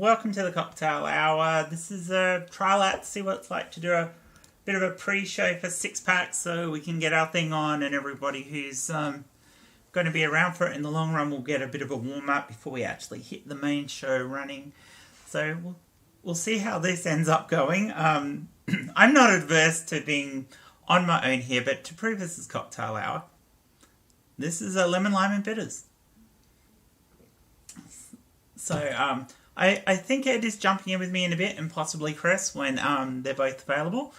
welcome to the Cocktail Hour. This is a trial out to see what it's like to do a bit of a pre-show for Six Pack so we can get our thing on, and everybody who's going to be around for it in the long run will get a bit of a warm-up before we actually hit the main show running. So we'll see how this ends up going. I'm not adverse to being on my own here, but to prove this is Cocktail Hour, this is a lemon, lime and bitters. So I think Ed is jumping in with me in a bit, and possibly Chris when they're both available.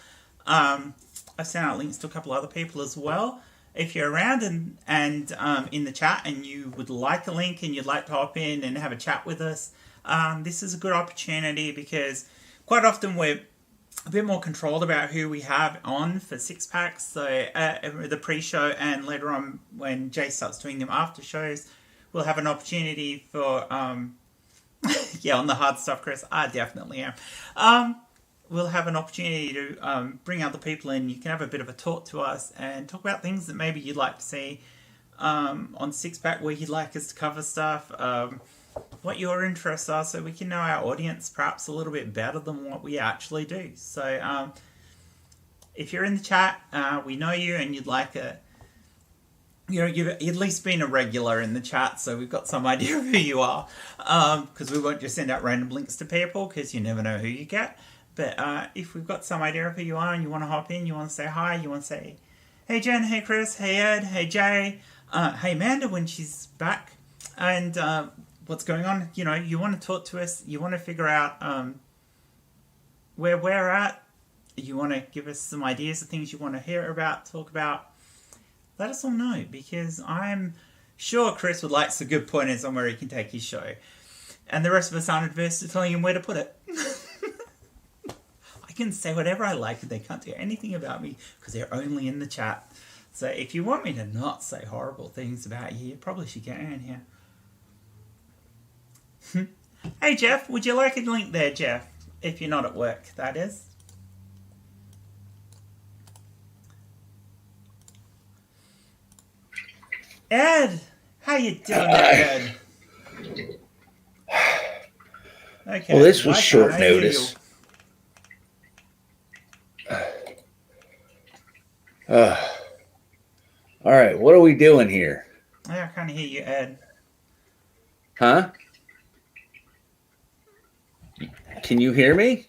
I've sent out links to a couple other people as well. If you're around and in the chat and you would like a link and you'd like to hop in and have a chat with us, this is a good opportunity because quite often we're a bit more controlled about who we have on for Six Packs. So the pre-show and later on when Jay starts doing them after shows, we'll have an opportunity for... yeah, on the hard stuff, Chris, I definitely am. We'll have an opportunity to bring other people in. You can have a bit of a talk to us and talk about things that maybe you'd like to see on Six Pack, where you'd like us to cover stuff, what your interests are, so we can know our audience perhaps a little bit better than what we actually do. So if you're in the chat, we know you and you'd like you've at least been a regular in the chat, so we've got some idea of who you are. Because we won't just send out random links to people, because you never know who you get. But if we've got some idea of who you are and you want to hop in, you want to say hi, you want to say, hey Jen, hey Chris, hey Ed, hey Jay, hey Amanda when she's back, and what's going on. You know, you want to talk to us, you want to figure out where we're at, you want to give us some ideas of things you want to hear about, talk about. Let us all know, because I'm sure Chris would like some good pointers on where he can take his show. And the rest of us aren't adverse to telling him where to put it. I can say whatever I like, and they can't do anything about me, because they're only in the chat. So if you want me to not say horrible things about you, you probably should get in here. Hey Jeff, would you like a link there, Jeff? If you're not at work, that is. Ed, how you doing there, Ed? Okay. Well, this was short notice. All right, what are we doing here? I can't hear you, Ed. Huh? Can you hear me?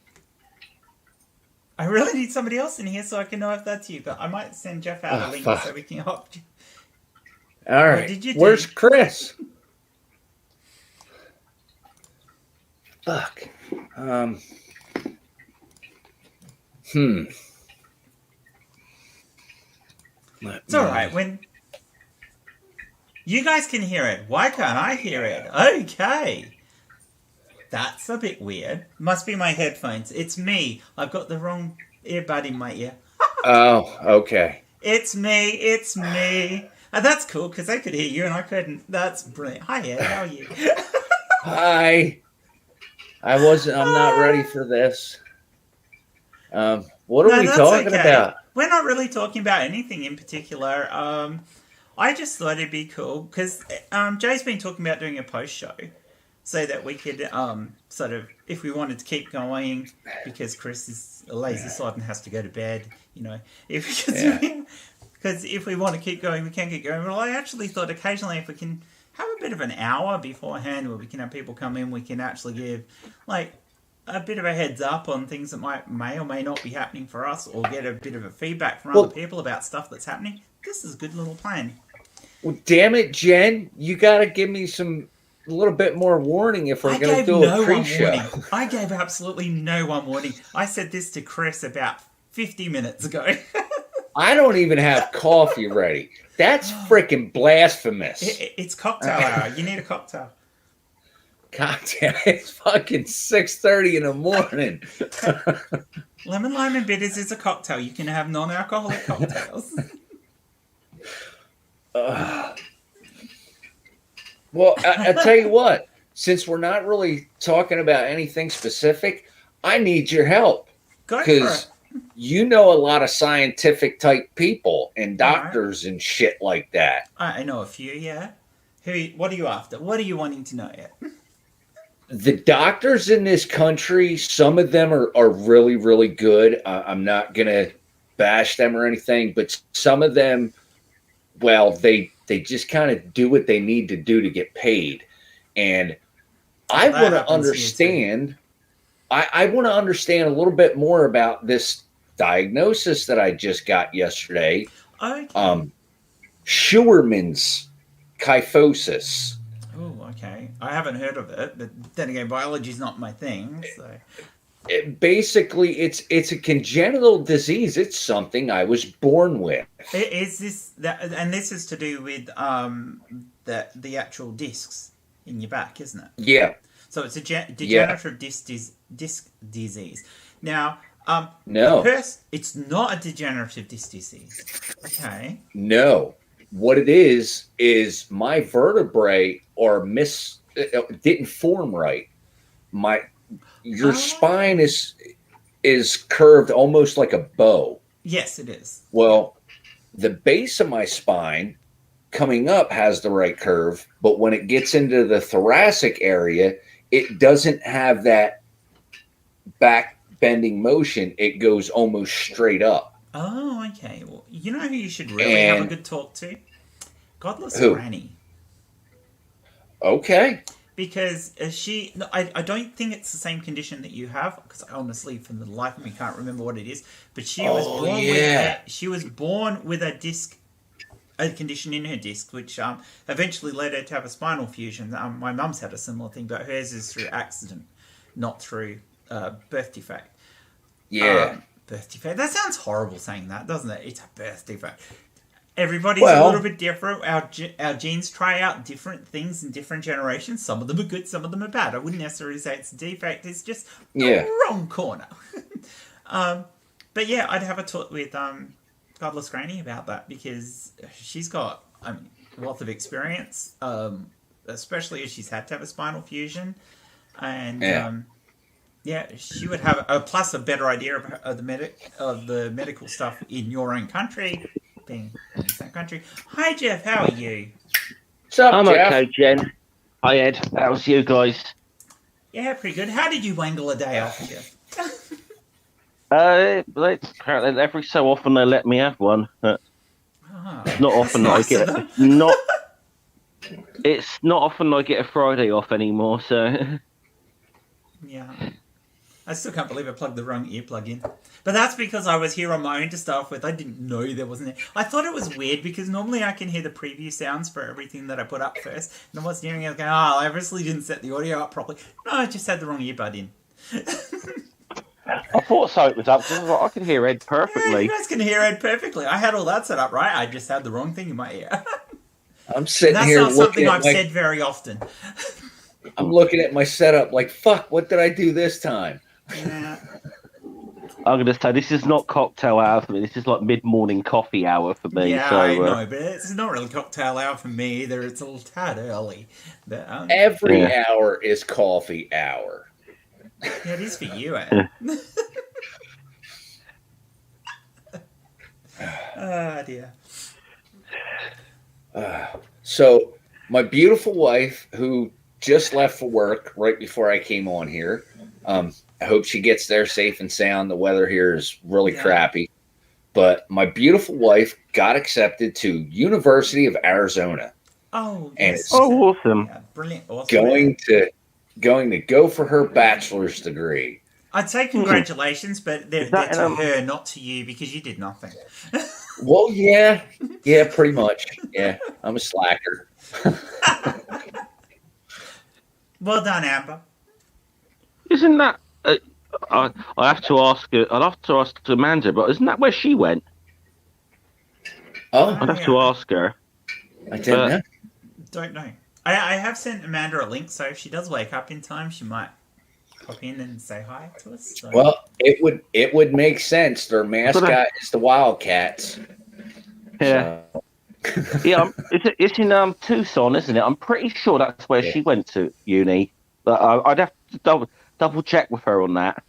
I really need somebody else in here so I can know if that's you, but I might send Jeff out a link so we can hop. All right. Where's Chris? Fuck. It's all right. When you guys can hear it, why can't I hear it? Okay. That's a bit weird. Must be my headphones. It's me. I've got the wrong earbud in my ear. Oh, okay. It's me. It's me. That's cool, because I could hear you and I couldn't. That's brilliant. Hi, Ed. How are you? Hi. I'm not ready for this. What are we talking about? We're not really talking about anything in particular. I just thought it'd be cool, because Jay's been talking about doing a post-show, so that we could sort of, if we wanted to keep going, because Chris is a lazy sod and has to go to bed, you know. Because if we want to keep going, we can keep going. Well, I actually thought occasionally if we can have a bit of an hour beforehand where we can have people come in, we can actually give like a bit of a heads up on things that may or may not be happening for us, or get a bit of a feedback from other people about stuff that's happening. This is a good little plan. Well, damn it, Jen. You got to give me a little bit more warning if we're going to do a pre-show. I gave absolutely no one warning. I said this to Chris about 50 minutes ago. I don't even have coffee ready. That's freaking blasphemous. It's cocktail hour. You need a cocktail. Cocktail. It's fucking 6:30 in the morning. Lemon, lime, and bitters is a cocktail. You can have non-alcoholic cocktails. Well, I tell you what. Since we're not really talking about anything specific, I need your help. Go for it. You know a lot of scientific type people and doctors and shit like that. I know a few, yeah. What are you after? What are you wanting to know yet? The doctors in this country, some of them are really, really good. I'm not going to bash them or anything, but some of them, well, they just kind of do what they need to do to get paid. And I That want to happens here too. understand. I want to understand a little bit more about this diagnosis that I just got yesterday. Okay. Scheuermann's kyphosis. Oh, okay. I haven't heard of it, but then again, biology's not my thing, so. Basically, it's a congenital disease. It's something I was born with. Is this that? And this is to do with the actual discs in your back, isn't it? Yeah. So it's a degenerative disc disease. Now, No. it's not a degenerative disc disease. Okay. No. What it is my vertebrae are didn't form right. Your spine is curved almost like a bow. Yes, it is. Well, the base of my spine coming up has the right curve, but when it gets into the thoracic area, it doesn't have that back bending motion. It goes almost straight up. Oh, okay. Well, you know who you should really have a good talk to? Godless Granny. Okay. Because I don't think it's the same condition that you have. Because I honestly, from the life of me, can't remember what it is. But she was born with a disc, a condition in her disc, which eventually led her to have a spinal fusion. My mum's had a similar thing, but hers is through accident, not through birth defect. Yeah. Birth defect. That sounds horrible saying that, doesn't it? It's a birth defect. Everybody's a little bit different. Our genes try out different things in different generations. Some of them are good, some of them are bad. I wouldn't necessarily say it's a defect. It's just the wrong corner. But yeah, I'd have a talk with Godless Granny about that because she's got a wealth of experience, especially as she's had to have a spinal fusion. And she would have a better idea of the medical stuff in your own country. Being in the same country. Hi Jeff, how are you? What's up, I'm Jeff? okay, Jen. Hi Ed. How's you guys? Yeah, pretty good. How did you wangle a day off, Jeff? Apparently every so often they let me have one. Not often I get It's not often I get a Friday off anymore. So yeah, I still can't believe I plugged the wrong earplug in. But that's because I was here on my own to start with. I didn't know there wasn't. I thought it was weird because normally I can hear the preview sounds for everything that I put up first. And I was hearing it, I was going, I obviously didn't set the audio up properly. No, I just had the wrong earbud in. I thought so. It was up. I can hear Ed perfectly. Yeah, you guys can hear Ed perfectly. I had all that set up right. I just had the wrong thing in my ear. I'm sitting here. That's not something I've said very often. I'm looking at my setup like, fuck, what did I do this time? Yeah. I'm going to say this is not cocktail hour for me. This is like mid-morning coffee hour for me. Yeah, I know, but it's not really cocktail hour for me either. It's a little tad early. But, every hour is coffee hour. Yeah, it is for you, Ed. Oh, dear. So, my beautiful wife, who just left for work right before I came on here, I hope she gets there safe and sound. The weather here is really crappy. But my beautiful wife got accepted to University of Arizona. Oh, and yes. awesome. Yeah, brilliant. Awesome. Going to go for her bachelor's degree. I'd say congratulations, but they're to her, not to you, because you did nothing. Well, yeah, pretty much. Yeah, I'm a slacker. Well done, Amber. Isn't that? I have to ask. I'll have to ask Amanda, but isn't that where she went? Oh, I'd have to ask her. I didn't know. Don't know. I have sent Amanda a link, so if she does wake up in time, she might pop in and say hi to us. So. Well, it would make sense. Their mascot is the Wildcats. Yeah. So. Yeah, it's in Tucson, isn't it? I'm pretty sure that's where she went to uni, but I'd have to double check with her on that.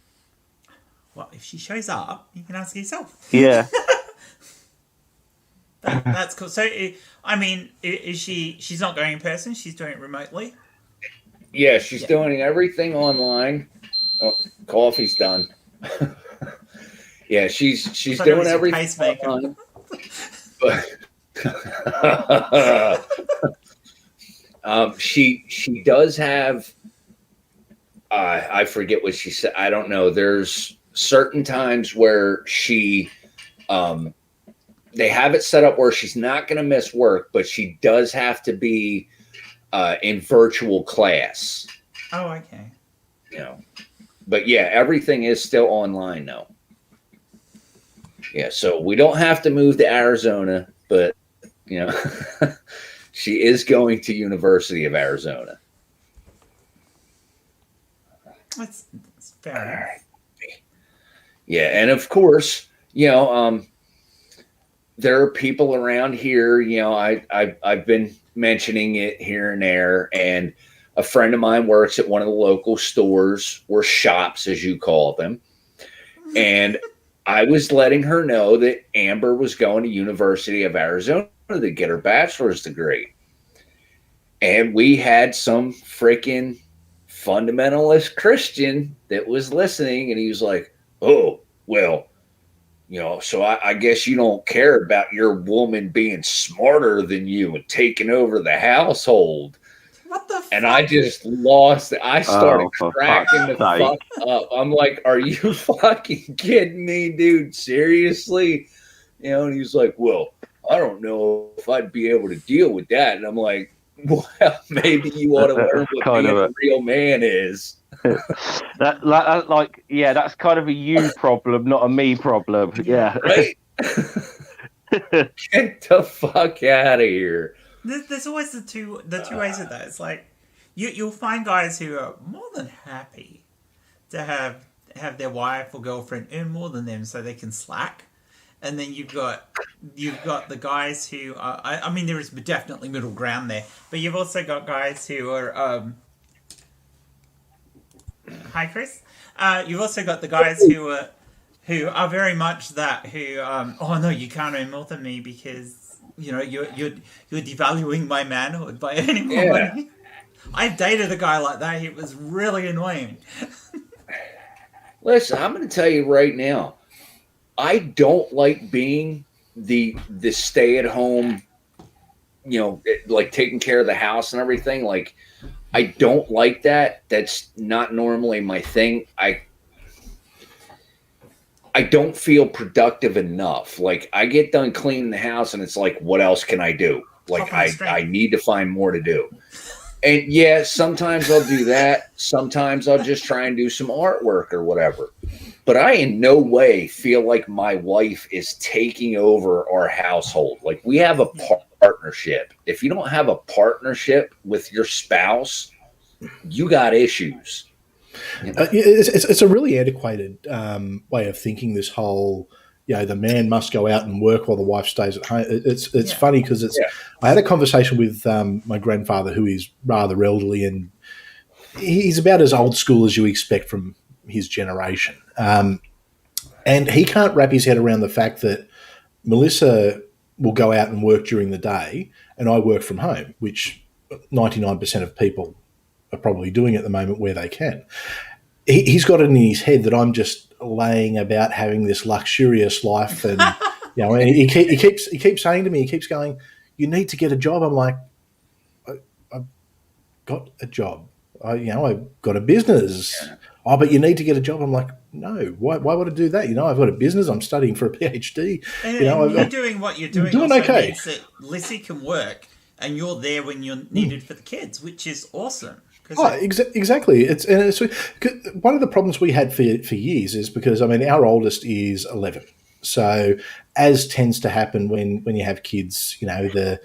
Well, if she shows up, you can ask yourself. Yeah. That's cool. So, I mean, is she's not going in person? She's doing it remotely? Yeah, she's doing everything online. Oh, coffee's done. Yeah, she's doing everything online. But she does have. I forget what she said. I don't know. There's certain times where they have it set up where she's not going to miss work, but she does have to be in virtual class. Oh, okay. But yeah, everything is still online now. Yeah, so we don't have to move to Arizona, but she is going to University of Arizona. That's fair enough. Yeah, and of course, there are people around here. I've been mentioning it here and there, and a friend of mine works at one of the local stores or shops, as you call them, and I was letting her know that Amber was going to University of Arizona to get her bachelor's degree, and we had some freaking fundamentalist Christian that was listening, and he was like, "Oh, well, so I guess you don't care about your woman being smarter than you and taking over the household." What the fuck? And I just lost it. I started cracking the fuck up. I'm like, "Are you fucking kidding me, dude? Seriously?" And he's like, "Well, I don't know if I'd be able to deal with that." And I'm like, "Well, maybe you ought to learn what being a real man is." That's kind of a you problem, not a me problem. Yeah. Right? Get the fuck out of here. There's always the two ways of that. It's like you'll find guys who are more than happy to have their wife or girlfriend earn more than them so they can slack. And then you've got the guys who are, I mean, there is definitely middle ground there, but you've also got guys who are hi Chris. You've also got the guys who are very much that oh no, you can't earn more than me because you're devaluing my manhood by earning more money. I've dated a guy like that. He was really annoying. Listen, I'm going to tell you right now, I don't like being the stay-at-home, like taking care of the house and everything. Like, I don't like that. That's not normally my thing. I don't feel productive enough. Like, I get done cleaning the house and it's like, what else can I do? Like, I need to find more to do. And yeah, sometimes I'll do that. Sometimes I'll just try and do some artwork or whatever. But I in no way feel like my wife is taking over our household. Like, we have a partnership. If you don't have a partnership with your spouse, you got issues. It's a really antiquated way of thinking, this whole, the man must go out and work while the wife stays at home. It's funny because I had a conversation with my grandfather, who is rather elderly, and he's about as old school as you expect from his generation. And he can't wrap his head around the fact that Melissa will go out and work during the day and I work from home, which 99% of people are probably doing at the moment where they can. He's got it in his head that I'm just laying about having this luxurious life, and and he keeps saying to me, he keeps going, "You need to get a job." I'm like, I've got a job. I've got a business. Yeah. Oh, but you need to get a job. I'm like, no. Why would I do that? I've got a business. I'm studying for a PhD. And you're doing what you're doing. Doing okay. Means that Lissy can work, and you're there when you're needed for the kids, which is awesome. Exactly. It's one of the problems we had for years is because, our oldest is 11. So, as tends to happen when you have kids, whoever's,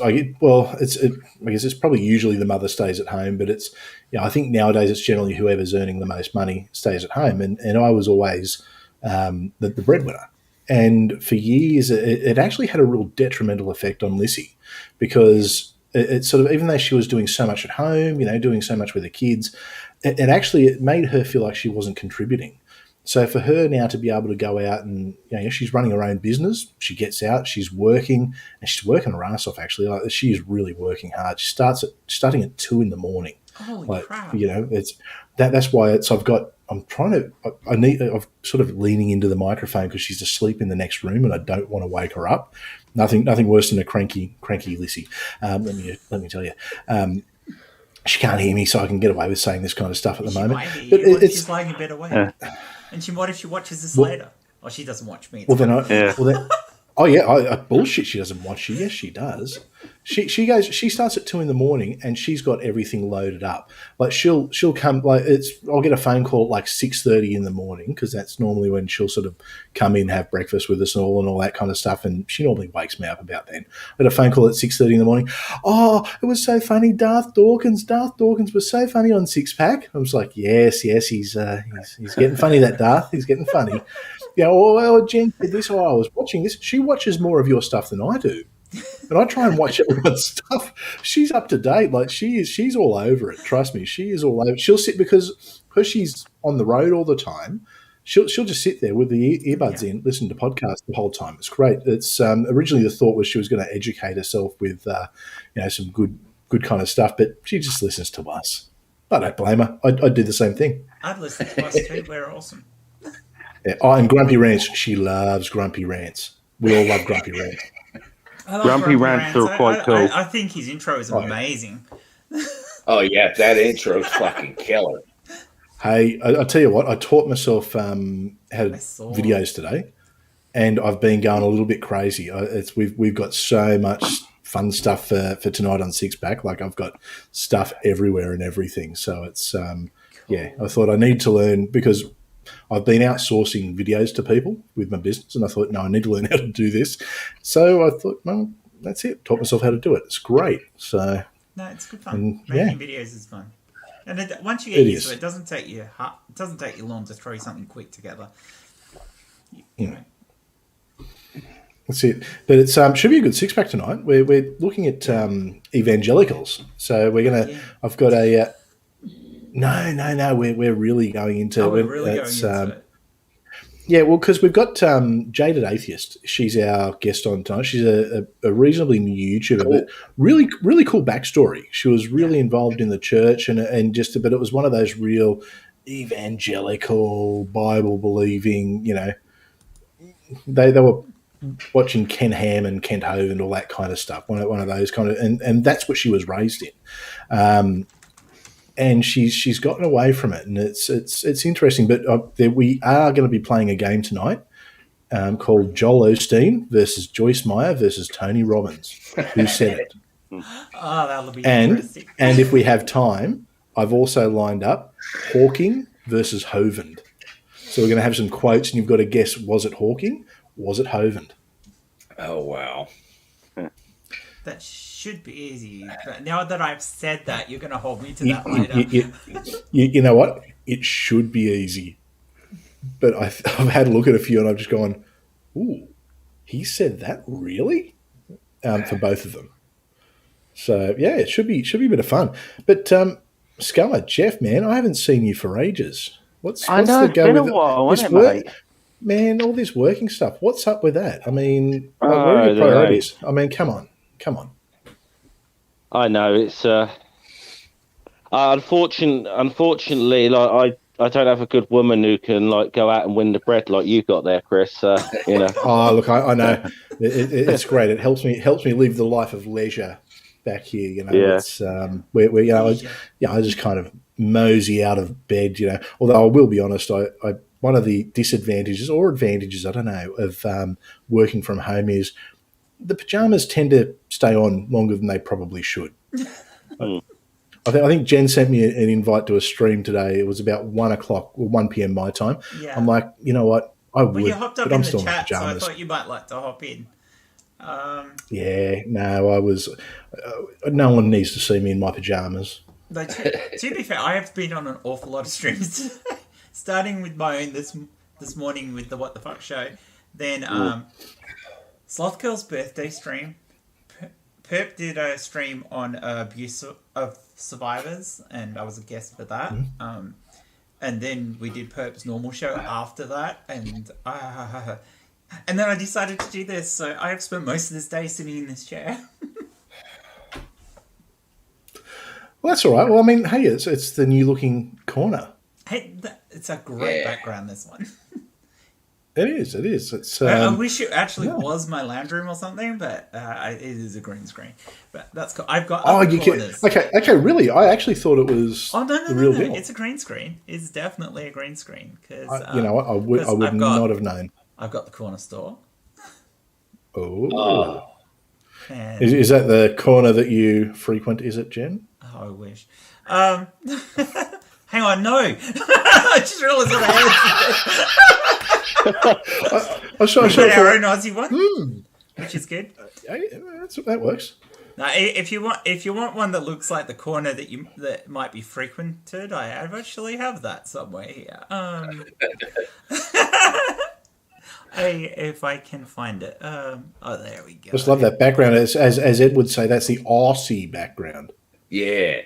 I guess it's probably usually the mother stays at home, but it's, I think nowadays it's generally whoever's earning the most money stays at home. And I was always the breadwinner. And for years, it actually had a real detrimental effect on Lissy, because it sort of, even though she was doing so much at home, doing so much with the kids, it made her feel like she wasn't contributing. So for her now to be able to go out and, she's running her own business. She gets out, she's working, and she's working her ass off. Actually, like she is really working hard. She starting at 2 a.m. Holy crap! It's that's why I'm sort of leaning into the microphone because she's asleep in the next room and I don't want to wake her up. Nothing worse than a cranky Lissy. Let me tell you. She can't hear me, so I can get away with saying this kind of stuff at the moment. But she's lying in bed awake, and what if she watches this later? Oh, she doesn't watch me. Bullshit. She doesn't watch you. Yes, she does. She starts at 2 a.m. and she's got everything loaded up. Like she'll come, I'll get a phone call at like 6:30 in the morning because that's normally when she'll sort of come in, have breakfast with us and all that kind of stuff. And she normally wakes me up about then. I get a phone call at 6:30 in the morning. Oh, it was so funny. Darth Dawkins was so funny on Six Pack. I was like, yes, he's getting funny, that Darth. He's getting funny. Jen did this, I was watching this. She watches more of your stuff than I do. And I try and watch everyone's stuff. She's up to date. Like she's all over it. Trust me, she is all over. She'll sit because she's on the road all the time. She'll just sit there with the earbuds in, listen to podcasts the whole time. It's great. It's originally the thought was she was going to educate herself with some good kind of stuff, but she just listens to us. I don't blame her. I'd do the same thing. I'd listen to us too. We're awesome. Yeah. Oh, and Grumpy Rants. She loves Grumpy Rants. We all love Grumpy Rants. Grumpy Rants are quite cool. I think his intro is amazing. Oh, yeah. That intro's fucking killer. Hey, I tell you what. I taught myself how to videos today, and I've been going a little bit crazy. We've got so much fun stuff for tonight on Six Pack. Like I've got stuff everywhere and everything. So it's, cool. I thought I need to learn because I've been outsourcing videos to people with my business, and I thought, no, I need to learn how to do this. So I thought, well, that's it. Taught myself how to do it. It's great. So no, it's good fun. Making videos is fun, and once you get used to it, it doesn't take you long to throw something quick together. That's it. But it should be a good Six Pack tonight. We're looking at evangelicals. So we're gonna. I've got a. No. We're really going into. We're really going into it. Yeah, well, because we've got Jaded Atheist. She's our guest on tonight. She's a reasonably new YouTuber, but really, really cool backstory. She was really involved in the church, but it was one of those real evangelical, Bible believing. They were watching Ken Ham and Kent Hovind and all that kind of stuff. One of those kind of, and that's what she was raised in. And she's gotten away from it, and it's interesting. But we are going to be playing a game tonight called Joel Osteen versus Joyce Meyer versus Tony Robbins. Who said it? Oh, that'll be interesting. And if we have time, I've also lined up Hawking versus Hovind. So we're going to have some quotes, and you've got to guess: was it Hawking? Was it Hovind? Oh wow! That should be easy. But now that I've said that, you're going to hold me to that later. You know what? It should be easy. But I've had a look at a few and I've just gone, ooh, he said that? Really? For both of them. So, yeah, it should be a bit of fun. But, Scummer, Jeff, man, I haven't seen you for ages. What's I know, the go it's been with a while, this hasn't it, mate? Man, all this working stuff. What's up with that? I mean, what are your priorities? I mean, come on. I know it's unfortunately, like I don't have a good woman who can like go out and win the bread like you got there, Chris. Oh, look, I know it's great. It helps me live the life of leisure back here. It's I just kind of mosey out of bed. Although I will be honest, I one of the disadvantages or advantages, I don't know, of working from home is the pajamas tend to stay on longer than they probably should. I think Jen sent me an invite to a stream today. It was about 1 o'clock or 1 p.m. my time. Yeah. I'm like, you know what? But you hopped up in the chat, so I thought you might like to hop in. I was. No one needs to see me in my pajamas. But to be fair, I have been on an awful lot of streams, starting with my own this morning with the What the Fuck show, then Sloth Girl's birthday stream. Perp did a stream on abuse of survivors, and I was a guest for that. and then we did Perp's normal show after that, and then I decided to do this. So I have spent most of this day sitting in this chair. Well, that's all right. Well, I mean, hey, it's the new looking corner. Hey, it's a great background. This one. It is. It's. I wish it actually was my lounge room or something, but it is a green screen. But that's cool. I've got you corners. can. Okay. Really, I actually thought it was. Oh no, the real deal. It's a green screen. It's definitely a green screen because you know what? I would not have known. I've got the corner store. Oh. And Is that the corner that you frequent? Is it, Jen? oh, I wish. Hang on, no. I just realised what I had. I saw We got our own Aussie one, which is good. That works. Now, if you want one that looks like the corner that might be frequented, I actually have that somewhere here. If I can find it. Oh, there we go. Just love that background. As Ed would say, that's the Aussie background. Yeah.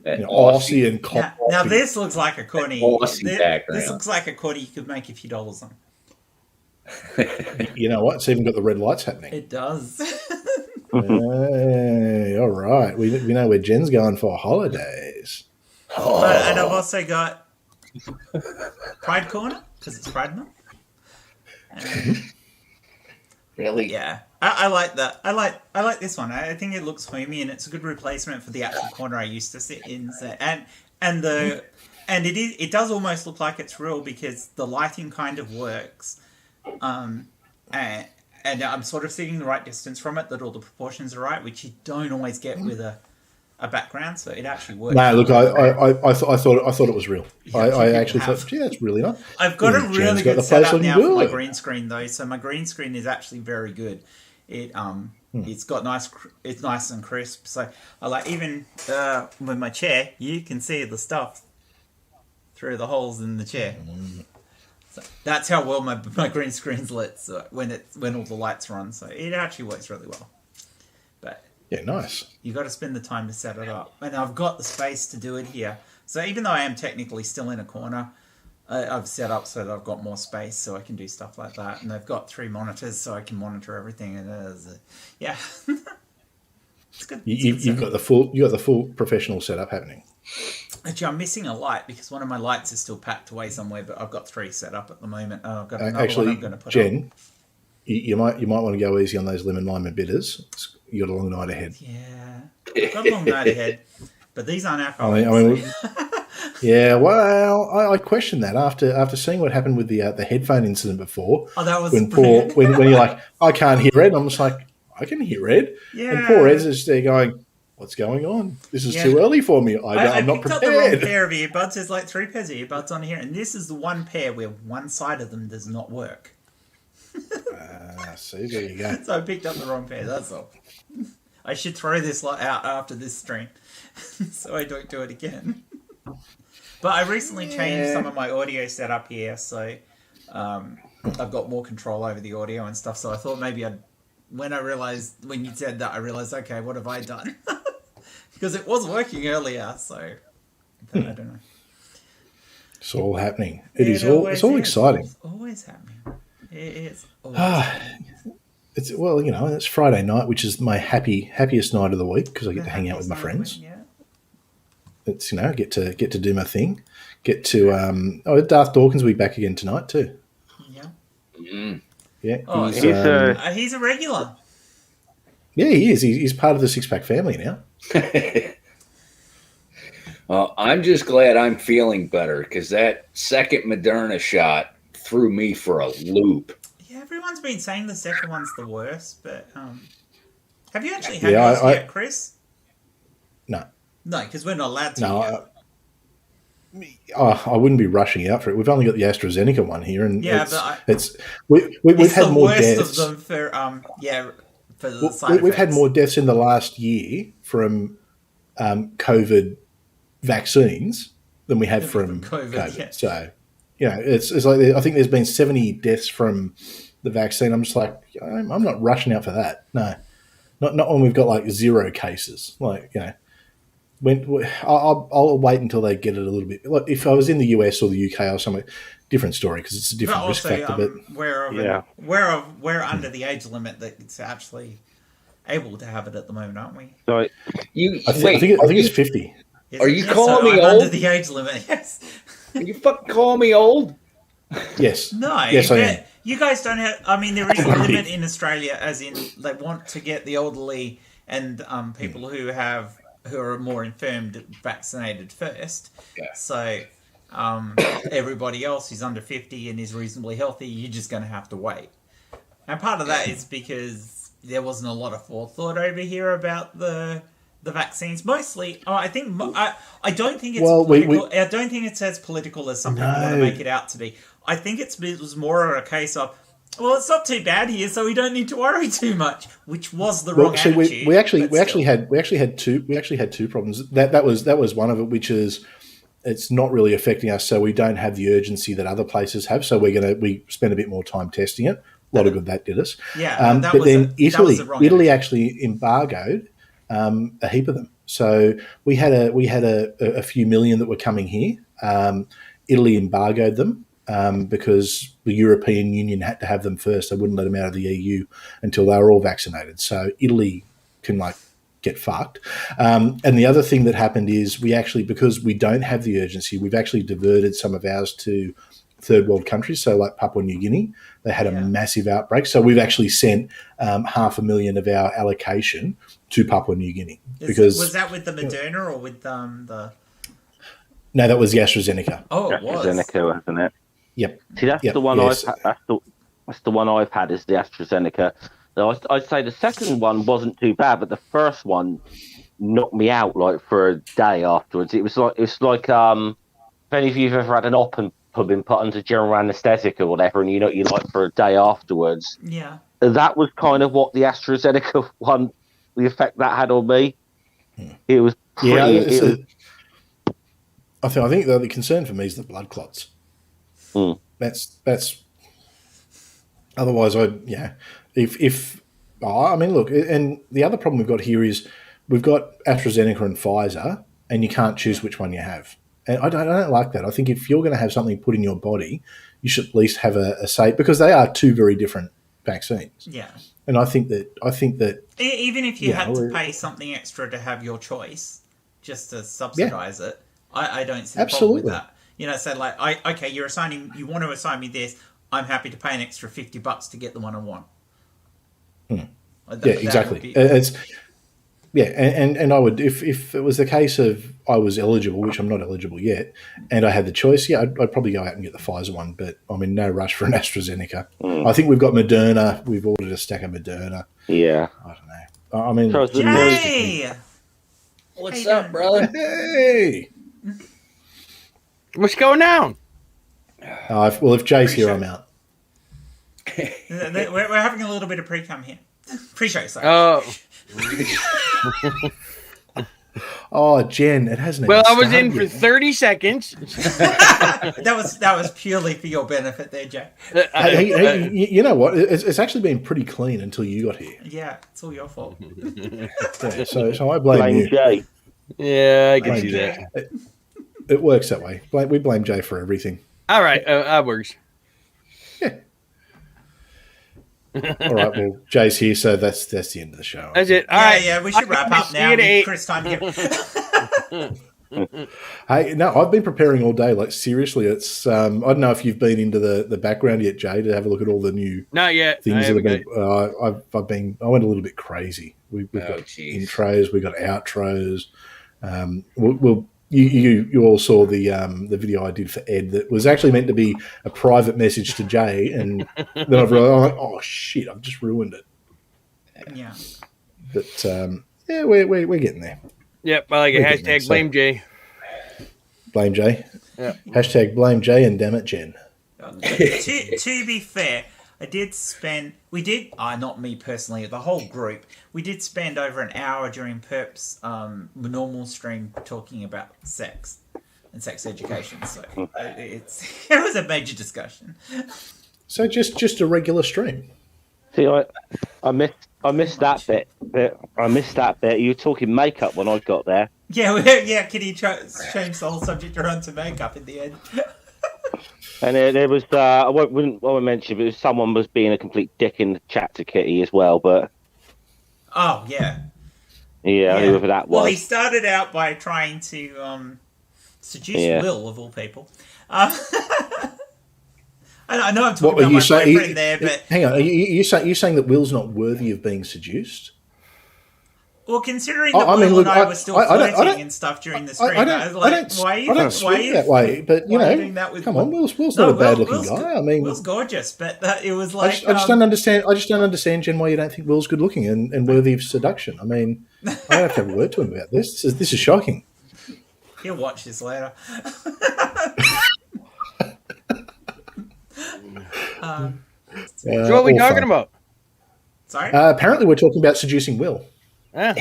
Aussie and coffee. Now this looks like a corner. Aussie background. This looks like a corner you could make a few dollars on. You know what? It's even got the red lights happening. It does. Hey, all right. We know where Jen's going for holidays. And I've also got Pride Corner because it's Pride Month. Really? Yeah, I like that. I like this one. I think it looks homey and it's a good replacement for the actual corner I used to sit in. So, and it does almost look like it's real because the lighting kind of works. And I'm sort of sitting the right distance from it, that all the proportions are right, which you don't always get with a background. So it actually works. No, look, I thought it was real. Yeah, I actually thought, gee, that's really nice. I've got a really good setup now for my green screen though. So my green screen is actually very good. It's got it's nice and crisp. So I like even with my chair, you can see the stuff through the holes in the chair. So that's how well my green screen's lit. So when all the lights are on, so it actually works really well. But yeah, nice. You got to spend the time to set it up, and I've got the space to do it here. So even though I am technically still in a corner, I've set up so that I've got more space, so I can do stuff like that. And they've got 3 monitors, so I can monitor everything. And yeah, it's good. You've got the full professional setup happening. Actually, I'm missing a light because one of my lights is still packed away somewhere, but I've got 3 set up at the moment. I've got another one I'm going to put Jen, up. you might want to go easy on those lemon lime bitters. You got a long night ahead. Yeah, I've got a long night ahead, but these aren't alcohol. Yeah, well, I questioned that after seeing what happened with the headphone incident before. Oh, that was when you're like, I can't hear Ed. I'm just like, I can hear Ed. Yeah. And poor Ed's just there going, what's going on? This is too early for me. I'm not prepared. I picked up the wrong pair of earbuds. There's like 3 pairs of earbuds on here, and this is the one pair where one side of them does not work. See, there you go. So I picked up the wrong pair, that's all. I should throw this lot out after this stream so I don't do it again. But I recently changed some of my audio setup here, so I've got more control over the audio and stuff. So I thought maybe when you said that, I realized, okay, what have I done? Because it was working earlier, so I don't know. It's all happening. It's all exciting. It's always happening. It is always happening. It's Friday night, which is my happiest night of the week because I get to hang out with my friends. Yeah. It's get to do my thing. Get to Darth Dawkins will be back again tonight too. Yeah. Mm. Yeah. Oh, he's a regular. Yeah, he is. He's part of the Six Pack family now. Well, I'm just glad I'm feeling better because that second Moderna shot threw me for a loop. Yeah, everyone's been saying the second one's the worst, but have you actually had yours yet, Chris? No. No, because we're not allowed to. No, I wouldn't be rushing out for it. We've only got the AstraZeneca one here, and we've had more deaths. Of them for for the side we've had more deaths in the last year from COVID vaccines than we have from COVID. Yeah. So, it's like I think there's been 70 deaths from the vaccine. I'm just like, I'm not rushing out for that. No, not when we've got like 0 cases. Like, I'll wait until they get it a little bit. Like if I was in the US or the UK or somewhere, different story because it's a different risk factor. But we're under the age limit that's actually able to have it at the moment, aren't we? So I think it's 50. Are you calling me I'm old? under the age limit? Yes. Are you fucking calling me old? Yes. No. Yes, I am. You guys don't have. I mean, there is a limit in Australia, as in they want to get the elderly and people who are more infirmed vaccinated first. Yeah. So everybody else who's under 50 and is reasonably healthy, you're just going to have to wait. And part of that is because there wasn't a lot of forethought over here about the vaccines. Mostly, I think I don't think it's political. I don't think it's as political as some people want to make it out to be. I think it was more a case of, well, it's not too bad here, so we don't need to worry too much, which was the wrong attitude. We actually had two problems. That was one of it, which is it's not really affecting us, so we don't have the urgency that other places have. So we spend a bit more time testing it. A lot of good that did us. Yeah, but then Italy attitude. actually embargoed a heap of them. So we had a few million that were coming here. Italy embargoed them because the European Union had to have them first. They wouldn't let them out of the EU until they were all vaccinated. So Italy can get fucked. And the other thing that happened is because we don't have the urgency, we've actually diverted some of ours to third world countries. So like Papua New Guinea, they had a massive outbreak. So we've actually sent 500,000 of our allocation to Papua New Guinea. Was that with the Moderna or with the... No, that was the AstraZeneca. Oh, it was. AstraZeneca, wasn't it? Yep. See, that's the one I've had. That's the one I've had is the AstraZeneca. I'd say the second one wasn't too bad, but the first one knocked me out for a day afterwards. It was like if any of you've ever had an op and been put under general anaesthetic or whatever, and you for a day afterwards. Yeah. That was kind of what the AstraZeneca one, the effect that had on me. It was pretty. I think the concern for me is the blood clots. That's otherwise if look, and the other problem we've got here is we've got AstraZeneca and Pfizer, and you can't choose which one you have. And I don't like that. I think if you're going to have something put in your body, you should at least have a say, because they are two very different vaccines. Yeah. And I think that even if you had to pay something extra to have your choice, just to subsidise it, I don't see the problem with that. So you want to assign me this, I'm happy to pay an extra $50 to get the one I want. Exactly. And I would, if it was the case of I was eligible, which I'm not eligible yet, and I had the choice, I'd probably go out and get the Pfizer one, but I'm in no rush for an AstraZeneca. I think we've got Moderna. We've ordered a stack of Moderna. Yeah. I don't know. Jay! What's up, brother? Hey! What's going on? If Jay's here, I'm out. We're having a little bit of pre-cum here. Pre-show, sorry. Oh, Jen, it hasn't. Well, I was in for 30 seconds. that was purely for your benefit there, Jay. Hey, you know what? It's actually been pretty clean until you got here. Yeah, it's all your fault. So I blame you. Jay. Yeah, I can see that. It works that way. We blame Jay for everything. All right, that works. Yeah. All right, well, Jay's here, so that's the end of the show. That's it. All right. Yeah, we should wrap up now. Chris, time to get... Hey, no, I've been preparing all day. Seriously, it's I don't know if you've been into the background yet, Jay, to have a look at all the new not yet things that have been. I went a little bit crazy. We've got intros, we've got outros. You all saw the video I did for Ed that was actually meant to be a private message to Jay, and then I've realized, oh shit, I've just ruined it. Yeah. But we're getting there. Yep, I like it. Hashtag blame Jay. Blame Jay. Yeah. Hashtag blame Jay and damn it Jen. To be fair, not me personally, the whole group, we did spend over an hour during Perp's normal stream talking about sex and sex education. So it was a major discussion. So just a regular stream. See, I missed that bit. I missed that bit. You were talking makeup when I got there. Yeah, Kitty changed the whole subject around to makeup in the end. And there was, I won't mention, but someone was being a complete dick in the chat to Kitty as well, but... Oh, yeah. Yeah, whoever that was. Well, he started out by trying to seduce Will, of all people. I know I'm talking about my boyfriend there, but... Hang on, are you saying that Will's not worthy of being seduced? Well, considering that Will and I were still flirting and stuff during the stream, I don't swing that way. But come on, Will's not a bad-looking guy. I mean, Will's gorgeous, but it was like I just don't understand, Jen, why you don't think Will's good-looking and worthy of seduction. I mean, I have to have a word to him about this. This is shocking. He'll watch this later. So what are we talking about? Sorry. Apparently, we're talking about seducing Will. Ah.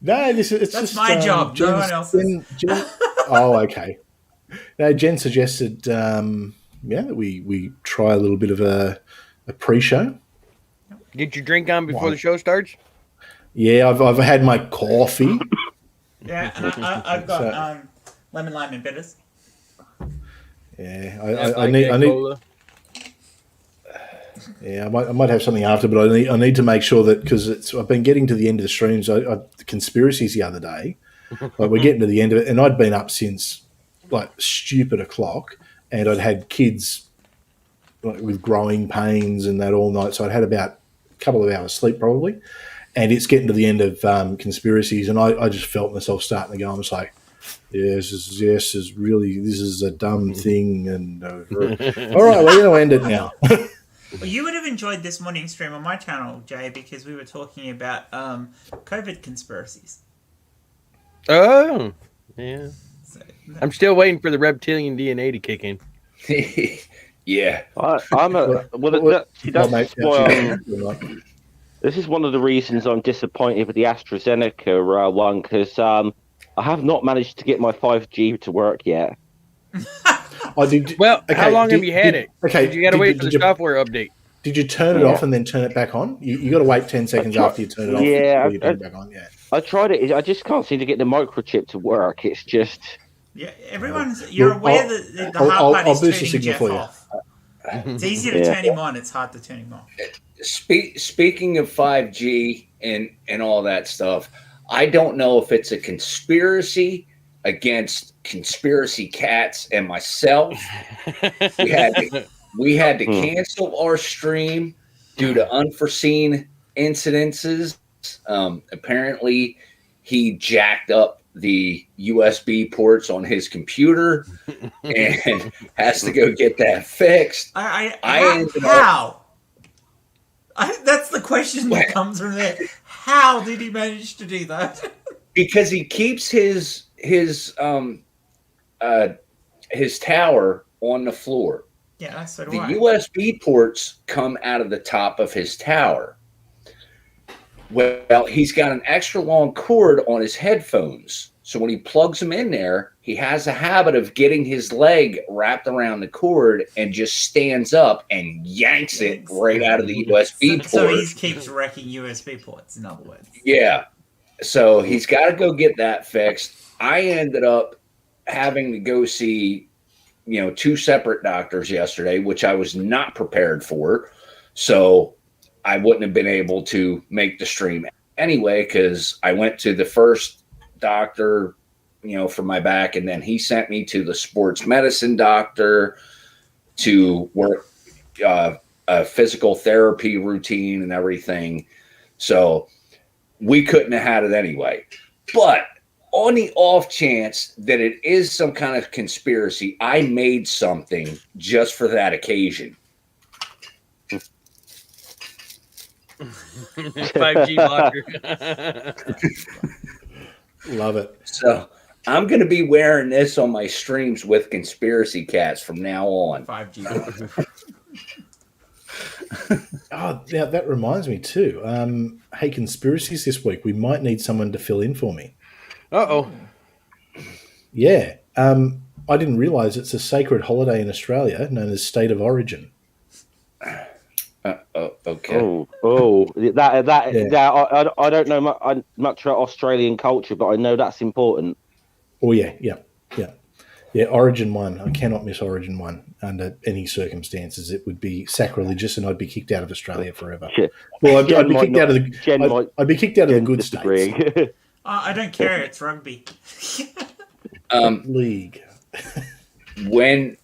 No, that's just my job. No one else's. Oh, okay. No, Jen suggested, that we try a little bit of a pre-show. Get your drink on before the show starts. Yeah, I've had my coffee. Yeah, and I've got lemon, lime, and bitters. Yeah, I need. Yeah, I might have something after, but I need to make sure that, because I've been getting to the end of the streams. The conspiracies the other day, like we're getting to the end of it, and I'd been up since like stupid o'clock, and I'd had kids like with growing pains and that all night, so I'd had about a couple of hours sleep probably, and it's getting to the end of conspiracies, and I just felt myself starting to go. I'm just like, this is a dumb thing, and all right, we're going to end it now. Well, you would have enjoyed this morning stream on my channel, Jay, because we were talking about COVID conspiracies. Oh, yeah. So, I'm still waiting for the reptilian DNA to kick in. Yeah. This is one of the reasons I'm disappointed with the AstraZeneca one, because I have not managed to get my 5G to work yet. How long have you had it? Okay, you got to wait for the software update. Did you turn it off and then turn it back on? You got to wait 10 seconds after you turn it off. Yeah, you turn it back on. Yeah, I tried it. I just can't seem to get the microchip to work. It's just you're aware that the hard part is turning Jeff off. It's easy to turn him on. It's hard to turn him off. Speaking of 5G and all that stuff, I don't know if it's a conspiracy against conspiracy cats and myself. We had to cancel our stream due to unforeseen incidences. Apparently, he jacked up the USB ports on his computer and has to go get that fixed. How? That's the question that comes from there. How did he manage to do that? Because he keeps his tower on the floor. Yeah, so do the I. USB ports come out of the top of his tower. Well, he's got an extra long cord on his headphones. So when he plugs them in there, he has a habit of getting his leg wrapped around the cord and just stands up and yanks it right out of the USB port. So he keeps wrecking USB ports, in other words. Yeah. So he's got to go get that fixed. I ended up having to go see, two separate doctors yesterday, which I was not prepared for. So I wouldn't have been able to make the stream anyway, because I went to the first doctor, for my back, and then he sent me to the sports medicine doctor to work a physical therapy routine and everything. So we couldn't have had it anyway. But on the off chance that it is some kind of conspiracy, I made something just for that occasion. 5G blocker. Love it. So I'm going to be wearing this on my streams with conspiracy cats from now on. 5G blocker. Oh, yeah, that reminds me too. Hey, conspiracies this week. We might need someone to fill in for me. Uh-oh. Yeah. I didn't realize it's a sacred holiday in Australia known as State of Origin. Uh-oh. Oh, okay. I don't know much about Australian culture, but I know that's important. Oh yeah. Origin 1. I cannot miss Origin 1 under any circumstances. It would be sacrilegious, and I'd be kicked out of Australia forever. Well, I'd be kicked out of the. I'd be kicked out of the good states. I don't care. It's rugby. League. When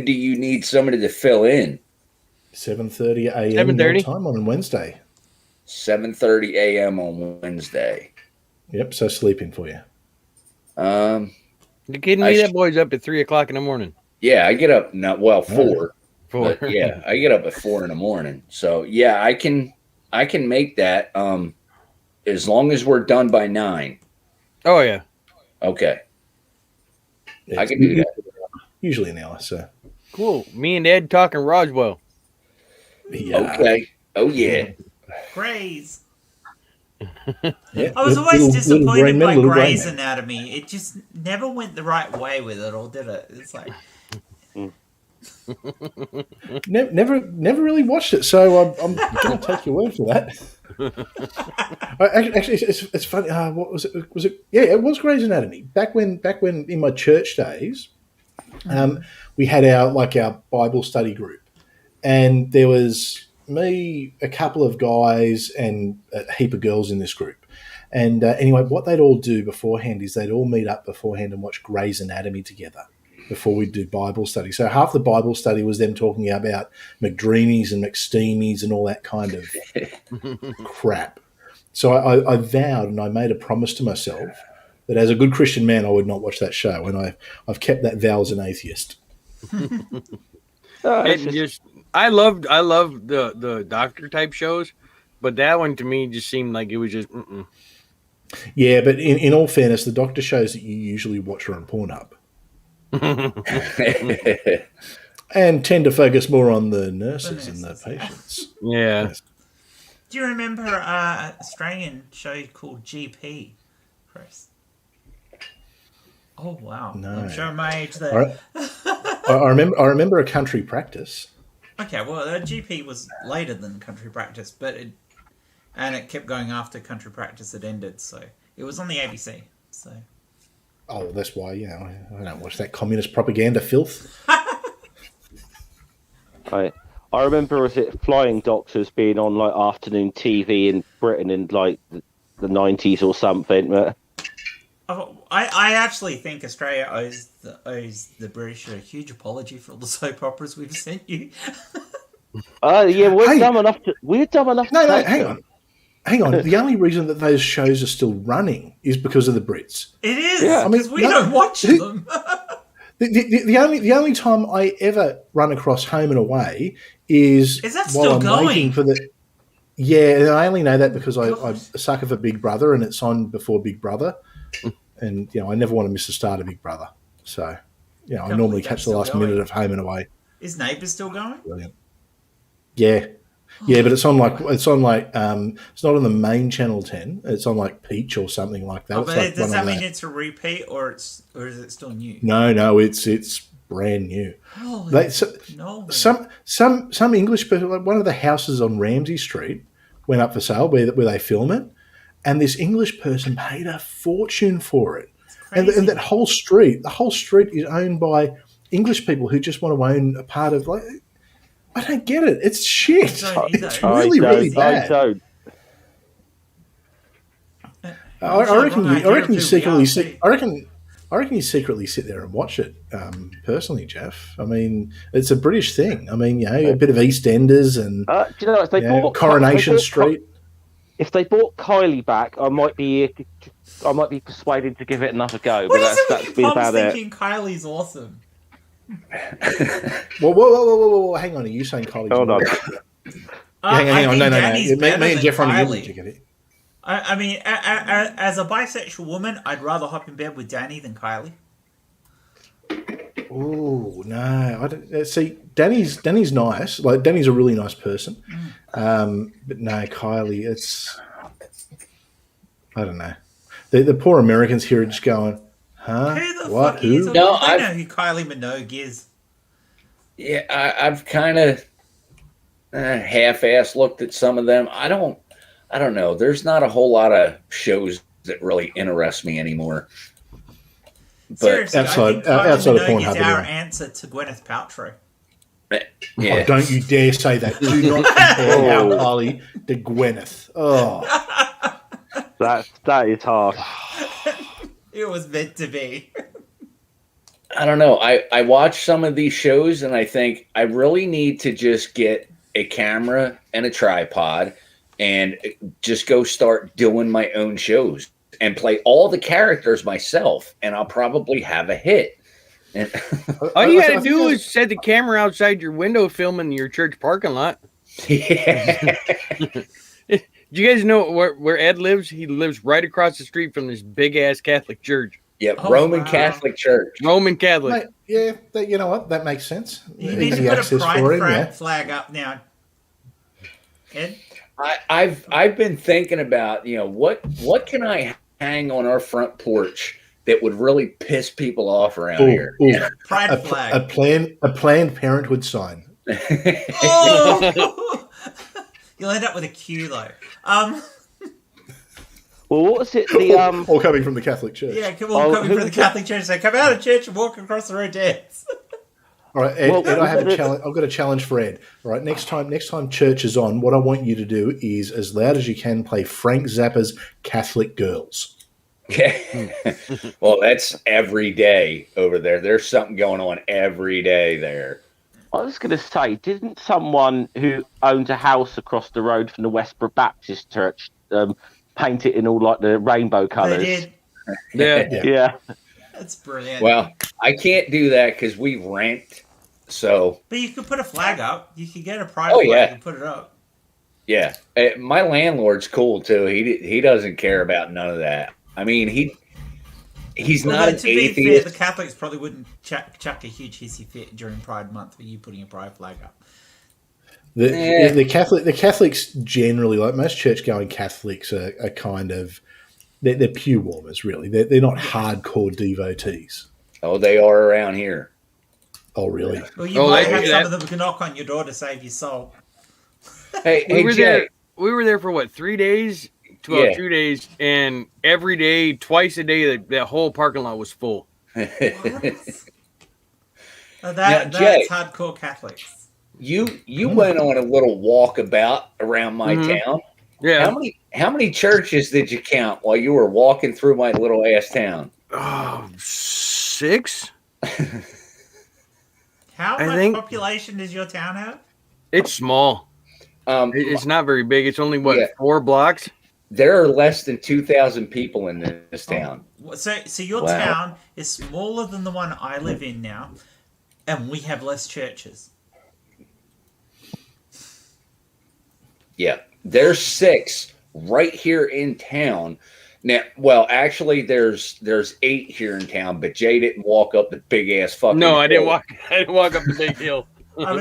do you need somebody to fill in? 7:30 a.m. 7:30 time on Wednesday. 7:30 a.m. on Wednesday. Yep. So sleeping for you. You kidding me? That boy's up at 3 o'clock in the morning. Yeah, I get up 4. 4. But yeah, I get up at 4 in the morning. So yeah, I can make that. As long as we're done by 9. Oh yeah. Okay. Yeah, I can do that. Usually an hour. So Cool. Me and Ed talking Roswell. yeah. Okay. Oh yeah. Grays. Yeah. I was always disappointed by little Grey's grey men. Anatomy. It just never went the right way with it, or did it? It's like Never really watched it, so I'm going to take your word for that. Actually, it's funny. What was it? Was it? Yeah, it was Grey's Anatomy. Back when in my church days, we had our Bible study group, and there was me, a couple of guys, and a heap of girls in this group. And anyway, what they'd all do beforehand is they'd all meet up beforehand and watch Grey's Anatomy together before we'd do Bible study. So half the Bible study was them talking about McDreamies and McSteamies and all that kind of crap. So I vowed and I made a promise to myself that as a good Christian man, I would not watch that show. And I've kept that vow as an atheist. I love the doctor type shows, but that one to me just seemed like it was just. Yeah, but in all fairness, the doctor shows that you usually watch are on Pornhub. And tend to focus more on the nurses and the patients. Yeah. Yes. do you remember an Australian show called GP, Chris? Oh wow! No. I'm showing my age there. I remember a country practice. Okay, well, GP was later than Country Practice, but it kept going after Country Practice had ended, so it was on the ABC. So. Oh, that's why, I don't watch that communist propaganda filth. I remember, was it Flying Doctors being on afternoon TV in Britain in the 90s or something? I actually think Australia owes the British a huge apology for all the soap operas we've sent you. Yeah, we're dumb enough to. No, hang on. The only reason that those shows are still running is because of the Brits. It is, Yeah, because we don't watch them. The only time I ever run across Home and Away is that while still I'm going? waiting for the. Yeah, and I only know that because I'm a sucker for Big Brother, and it's on before Big Brother, and I never want to miss the start of Big Brother. So, I normally catch the last minute of Home and Away. Is Neighbours still going? Brilliant. Yeah. Yeah, but it's on it's not on the main Channel 10. It's on Peach or something like that. Oh, but does that mean it's a repeat or is it still new? No, it's brand new. Some English person, one of the houses on Ramsay Street went up for sale where they film it, and this English person paid a fortune for it. And that whole street, is owned by English people who just want to own a part of I don't get it. It's shit. It's really bad. I reckon you secretly sit. I reckon you secretly sit there and watch it. Personally, Jeff. I mean, it's a British thing. I mean, a bit of EastEnders and do you know, if they bought Coronation Street. If they bought Kylie back, I might be persuaded to give it another go. What But is that's it been with about Tom's it. thinking Kylie's awesome? Whoa! Hang on, are you saying Kylie's Hold on. Hang on, no. Danny's Me better and Jeff than on the Kylie. get it. I mean, as a bisexual woman, I'd rather hop in bed with Danny than Kylie. Oh no! I don't see. Danny's nice. Danny's a really nice person. But no, Kylie. I don't know. The poor Americans here are just going, huh? Who the What? fuck is? Who? No, I know who Kylie Minogue is. Yeah, I've kind of. half-ass looked at some of them. I don't know. There's not a whole lot of shows that really interest me anymore. But Seriously, outside I of think Kylie Pornhub, Minogue is our anyway. answer to Gwyneth Paltrow. yeah, Oh, don't you dare say that. Do not compare our Kylie to Gwyneth. Oh, That is harsh. It was meant to be. I don't know. I watch some of these shows and I think I really need to just get a camera and a tripod and just go start doing my own shows and play all the characters myself, and I'll probably have a hit. And All you gotta do is set the camera outside your window, filming your church parking lot. yeah. Do you guys know where Ed lives? He lives right across the street from this big ass Catholic church. Yep, Oh, Roman wow. Catholic Church. Roman Catholic. mate, yeah, you know what? That makes sense. You need to Easy put a access pride for him, yeah. flag up now. Ed? I've been thinking about, what can I hang on our front porch that would really piss people off around here. Pride A flag. Planned Parenthood sign. Oh! You'll end up with a Q though. Well, what was it? The All coming from the Catholic Church. Yeah, come on, coming from the Catholic Church. Say, come out of church and walk across the road dance. All right, Ed, Well, Ed, I have a challenge. I've got a challenge for Ed. All right, next time church is on, what I want you to do is, as loud as you can, play Frank Zappa's "Catholic Girls." Okay. Well, that's every day over there. There's something going on every day there. I was going to say, didn't someone who owns a house across the road from the Westboro Baptist Church paint it in all like the rainbow They colours? did. Yeah. Yeah. That's brilliant. Well, I can't do that because we rent. So, But you could put a flag up. You could get a pride Oh, flag yeah. and put it up. yeah. My landlord's cool too. He doesn't care about none of that. I mean, he's not Although, an to be fair, atheist. the Catholics probably wouldn't chuck a huge hissy fit during Pride Month for you putting a pride flag up. The Catholics generally, like most church-going Catholics, are kind of they're pew warmers. Really, they're not hardcore devotees. Oh, they are around here. Oh, really? Well, you Oh, might they have do some that. of them knock on your door to save your soul. Hey, We were Jay. there. We were there for what, 3 days? About Yeah. 2 days, and every day, twice a day, that whole parking lot was full. That's Jay. hardcore Catholics. You went on a little walkabout around my Mhm. town. Yeah. How many churches did you count while you were walking through my little ass town? Oh, 6? How I much think- population does your town have? It's small. It's not very big. It's only, what, Yeah. 4 blocks? There are less than 2,000 people in this town. So your Wow. town is smaller than the one I live in now, and we have less churches. Yeah, there's 6 right here in town. Now, well, actually, there's 8 here in town, but Jay didn't walk up the big ass fucking. No, I didn't hill. walk. I didn't walk up the big hill. I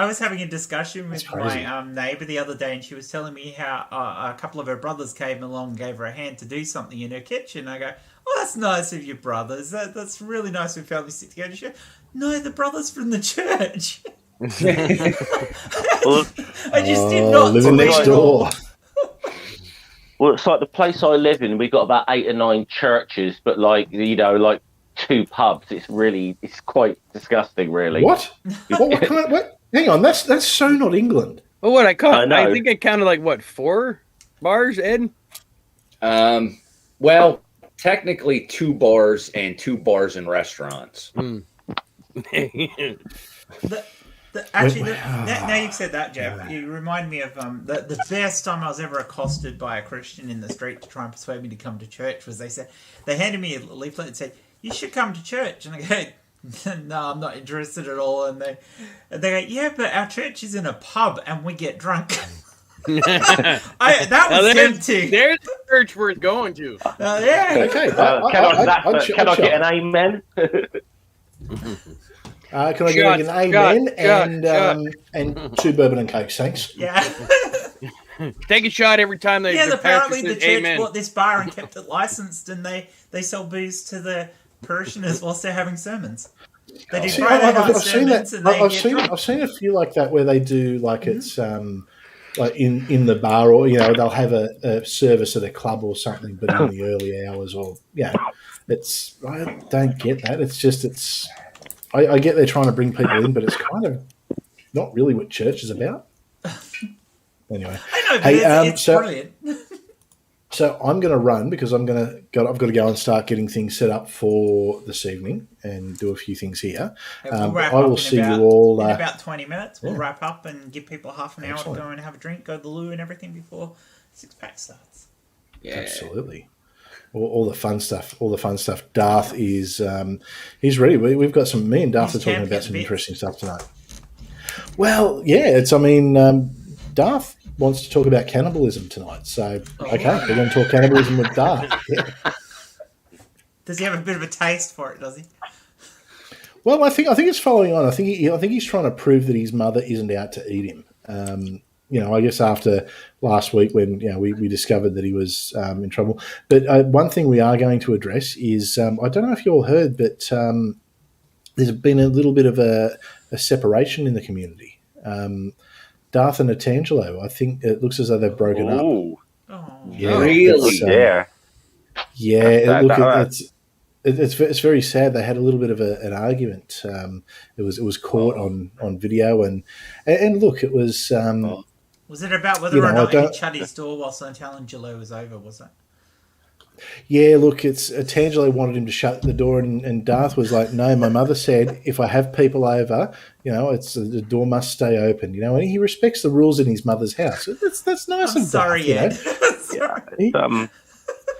was having a discussion with crazy. my neighbour the other day, and she was telling me how a couple of her brothers came along and gave her a hand to do something in her kitchen. I go, "Oh, that's nice of your brothers. That's really nice when families sit together." She goes, "No, the brothers from the church." Well, I just did not living believe next it all. door. well, it's like the place I live in. We've got about 8 or 9 churches, but like 2 pubs. It's quite disgusting, really. What? What? Hang on, that's so not England. Oh, what I caught? I know. I think I counted like what, 4 bars, Ed? Well, technically 2 bars and 2 bars and restaurants. Now you've said that, Jeff, you remind me of the best time I was ever accosted by a Christian in the street to try and persuade me to come to church was they handed me a leaflet and said, "You should come to church," and I go, "No, I'm not interested at all." And they go, "Yeah, but our church is in a pub and we get drunk." That was tempting. There's a church worth going to. Yeah. Okay, Can I get an amen? Can I get an amen and 2 bourbon and cokes, thanks. Yeah. Take a shot every time they. Yeah, the apparently pastor the says church amen. bought this bar and kept it licensed, and they sell booze to the parishioners whilst they're having sermons. They do See, Friday night I've seen that. sermons and they I've seen a few like that where they do like it's like in the bar, or they'll have a service at a club or something, but in the early hours, or it's I don't get that. It's just I get they're trying to bring people in, but it's kind of not really what church is about. Anyway, I know, but it's brilliant. So I'm going to run because I've got to go and start getting things set up for this evening and do a few things here. We'll I will see you all in about 20 minutes. We'll wrap up and give people half an hour to go and have a drink, go to the loo and everything before Six Pack starts. Yeah, absolutely. All the fun stuff. Darth is he's ready. We've got some. Me and Darth are talking about some interesting stuff tonight. Well, yeah, Darth wants to talk about cannibalism tonight. So, okay, we're going to talk cannibalism with Darth. Yeah. Does he have a bit of a taste for it, does he? Well, I think it's following on. I think he's trying to prove that his mother isn't out to eat him. I guess after last week when we discovered that he was in trouble. But one thing we are going to address is I don't know if you all heard, but there's been a little bit of a separation in the community. Darth and Atangelo, I think it looks as though they've broken up. Oh. Yeah, really? It's very sad. They had a little bit of an argument. It was caught on video, and look, it was. Was it about whether or not he shut his door while Atangelo was over? Was it? Yeah, look, it's Atangelo wanted him to shut the door, and Darth was like, "No, my mother said if I have people over, it's the door must stay open." And he respects the rules in his mother's house. That's nice. I'm sorry, Ed. Sorry.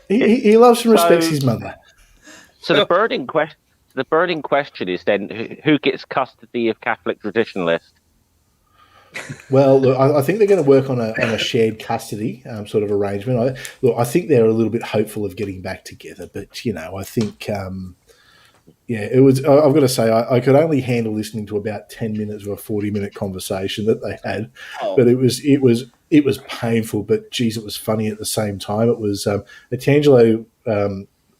He loves and respects his mother. So the burning question is then who gets custody of Catholic traditionalists? Well, look, I think they're going to work on a shared custody sort of arrangement. I think they're a little bit hopeful of getting back together, but I think it was. I've got to say, I could only handle listening to about 10 minutes of a 40-minute conversation that they had, but it was painful. But geez, it was funny at the same time. It was Atangelo.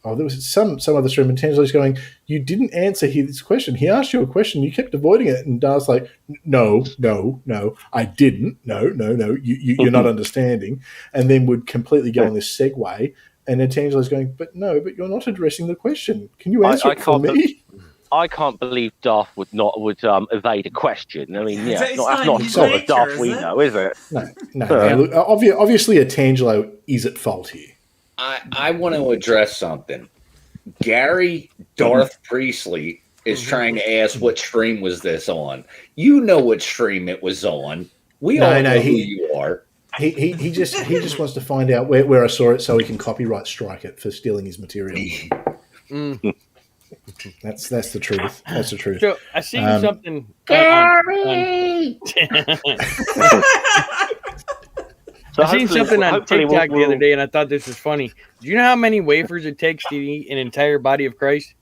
There was some other stream, and Tangelo's going, "You didn't answer his question. He asked you a question. You kept avoiding it." And Darth's like, No, I didn't. No. You're not understanding. And then would completely go on this segue. And then Tangelo's going, but you're not addressing the question. Can you answer it for me? I can't believe Darth would evade a question. I mean, that's not nature, the Darth we know, is it? No. Look, obviously, Atangelo is at fault here. I want to address something. Gary Darth Priestley is trying to ask what stream was this on. You know what stream it was on. We all know who you are. He just wants to find out where I saw it so he can copyright strike it for stealing his material. That's the truth. That's the truth. So I seen something. Gary! So I seen something on TikTok the other day, and I thought this was funny. Do you know how many wafers it takes to eat an entire body of Christ?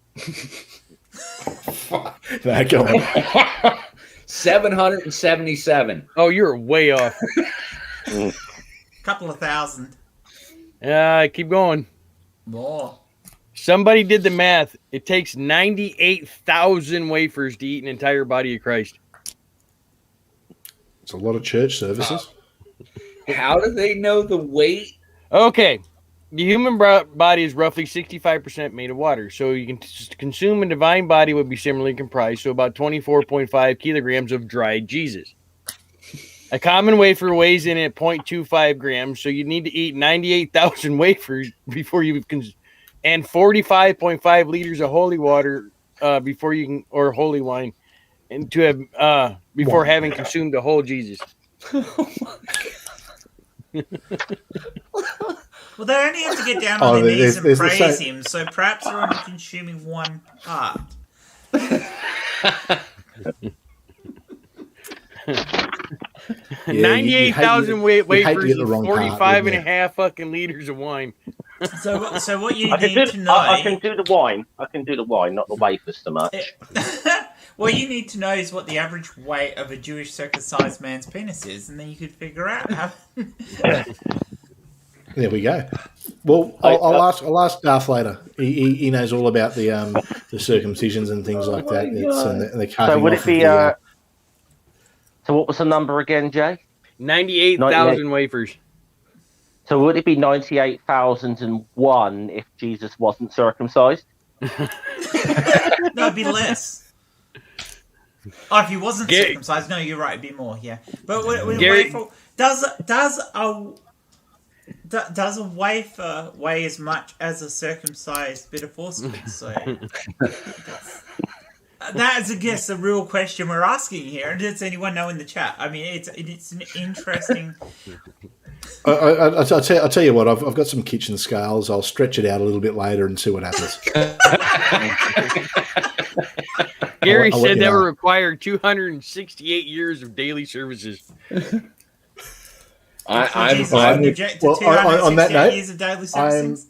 Go on. 777. Oh, you're way off. Couple of thousand. Keep going. More. Somebody did the math. It takes 98,000 wafers to eat an entire body of Christ. It's a lot of church services. How do they know the weight? Okay. The human body is roughly 65% made of water. So you can consume a divine body would be similarly comprised. So about 24.5 kilograms of dried Jesus. A common wafer weighs in at 0.25 grams. So you need to eat 98,000 wafers before you can, and 45.5 liters of holy water before you can, or holy wine, and to have before having consumed the whole Jesus. Oh my God. Well, they only have to get down on their knees and praise him, so perhaps they're only consuming one part. 98,000 wafers and 45 and a half fucking liters of wine. So what you need to know... I can do the wine. Not the wafers so much. What you need to know is what the average weight of a Jewish circumcised man's penis is, and then you could figure out how... There we go. Well, I'll ask Darth later. He knows all about the the circumcisions and things like that. And the cutting So would off it be? of the, So what was the number again, Jay? 98,000 wafers. So would it be 98,001 if Jesus wasn't circumcised? No, it'd be less. Oh, if he wasn't circumcised, no, you're right, it'd be more. Yeah, but Gary, does a wafer weigh as much as a circumcised bit of foreskin? So that is, I guess, the real question we're asking here. Does anyone know in the chat? I mean, it's an interesting. I'll tell you what. I've got some kitchen scales. I'll stretch it out a little bit later and see what happens. Gary said that would require 268 years of daily services. On that note, years of daily services.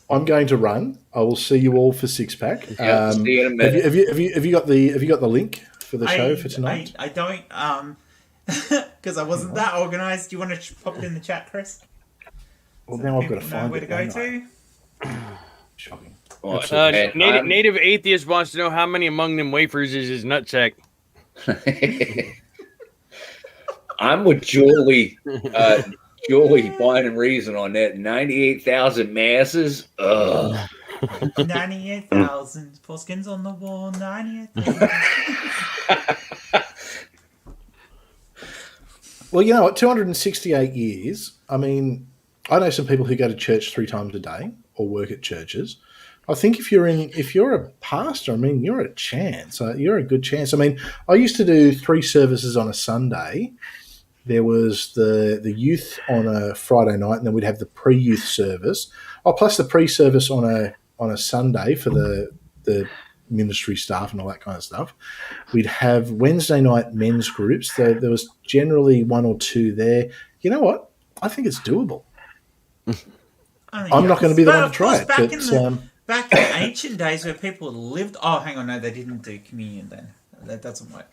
I'm going to run. I will see you all for Six Pack. See you in a minute. Have you got the link for the show for tonight? I don't because I wasn't that organised. Do you want to pop it in the chat, Chris? Well, now I've got to find where to go to. Shocking. Native Atheist wants to know how many among them wafers is his nutsack. I'm with Julie. Julie, Blind and Reason on that. 98,000 masses. 98,000 foreskins on the wall. 98,000. Well, you know what? 268 years. I mean, I know some people who go to church 3 times a day or work at churches. I think if you're a pastor, I mean, you're a chance. You're a good chance. I mean, I used to do 3 services on a Sunday. There was the youth on a Friday night, and then we'd have the pre-youth service. Oh, plus the pre-service on a Sunday for the ministry staff and all that kind of stuff. We'd have Wednesday night men's groups. There was generally 1 or 2 there. You know what? I think it's doable. I'm not going to be the one to try it. Back in the ancient days where people lived... Oh, hang on. No, they didn't do communion then. That doesn't work.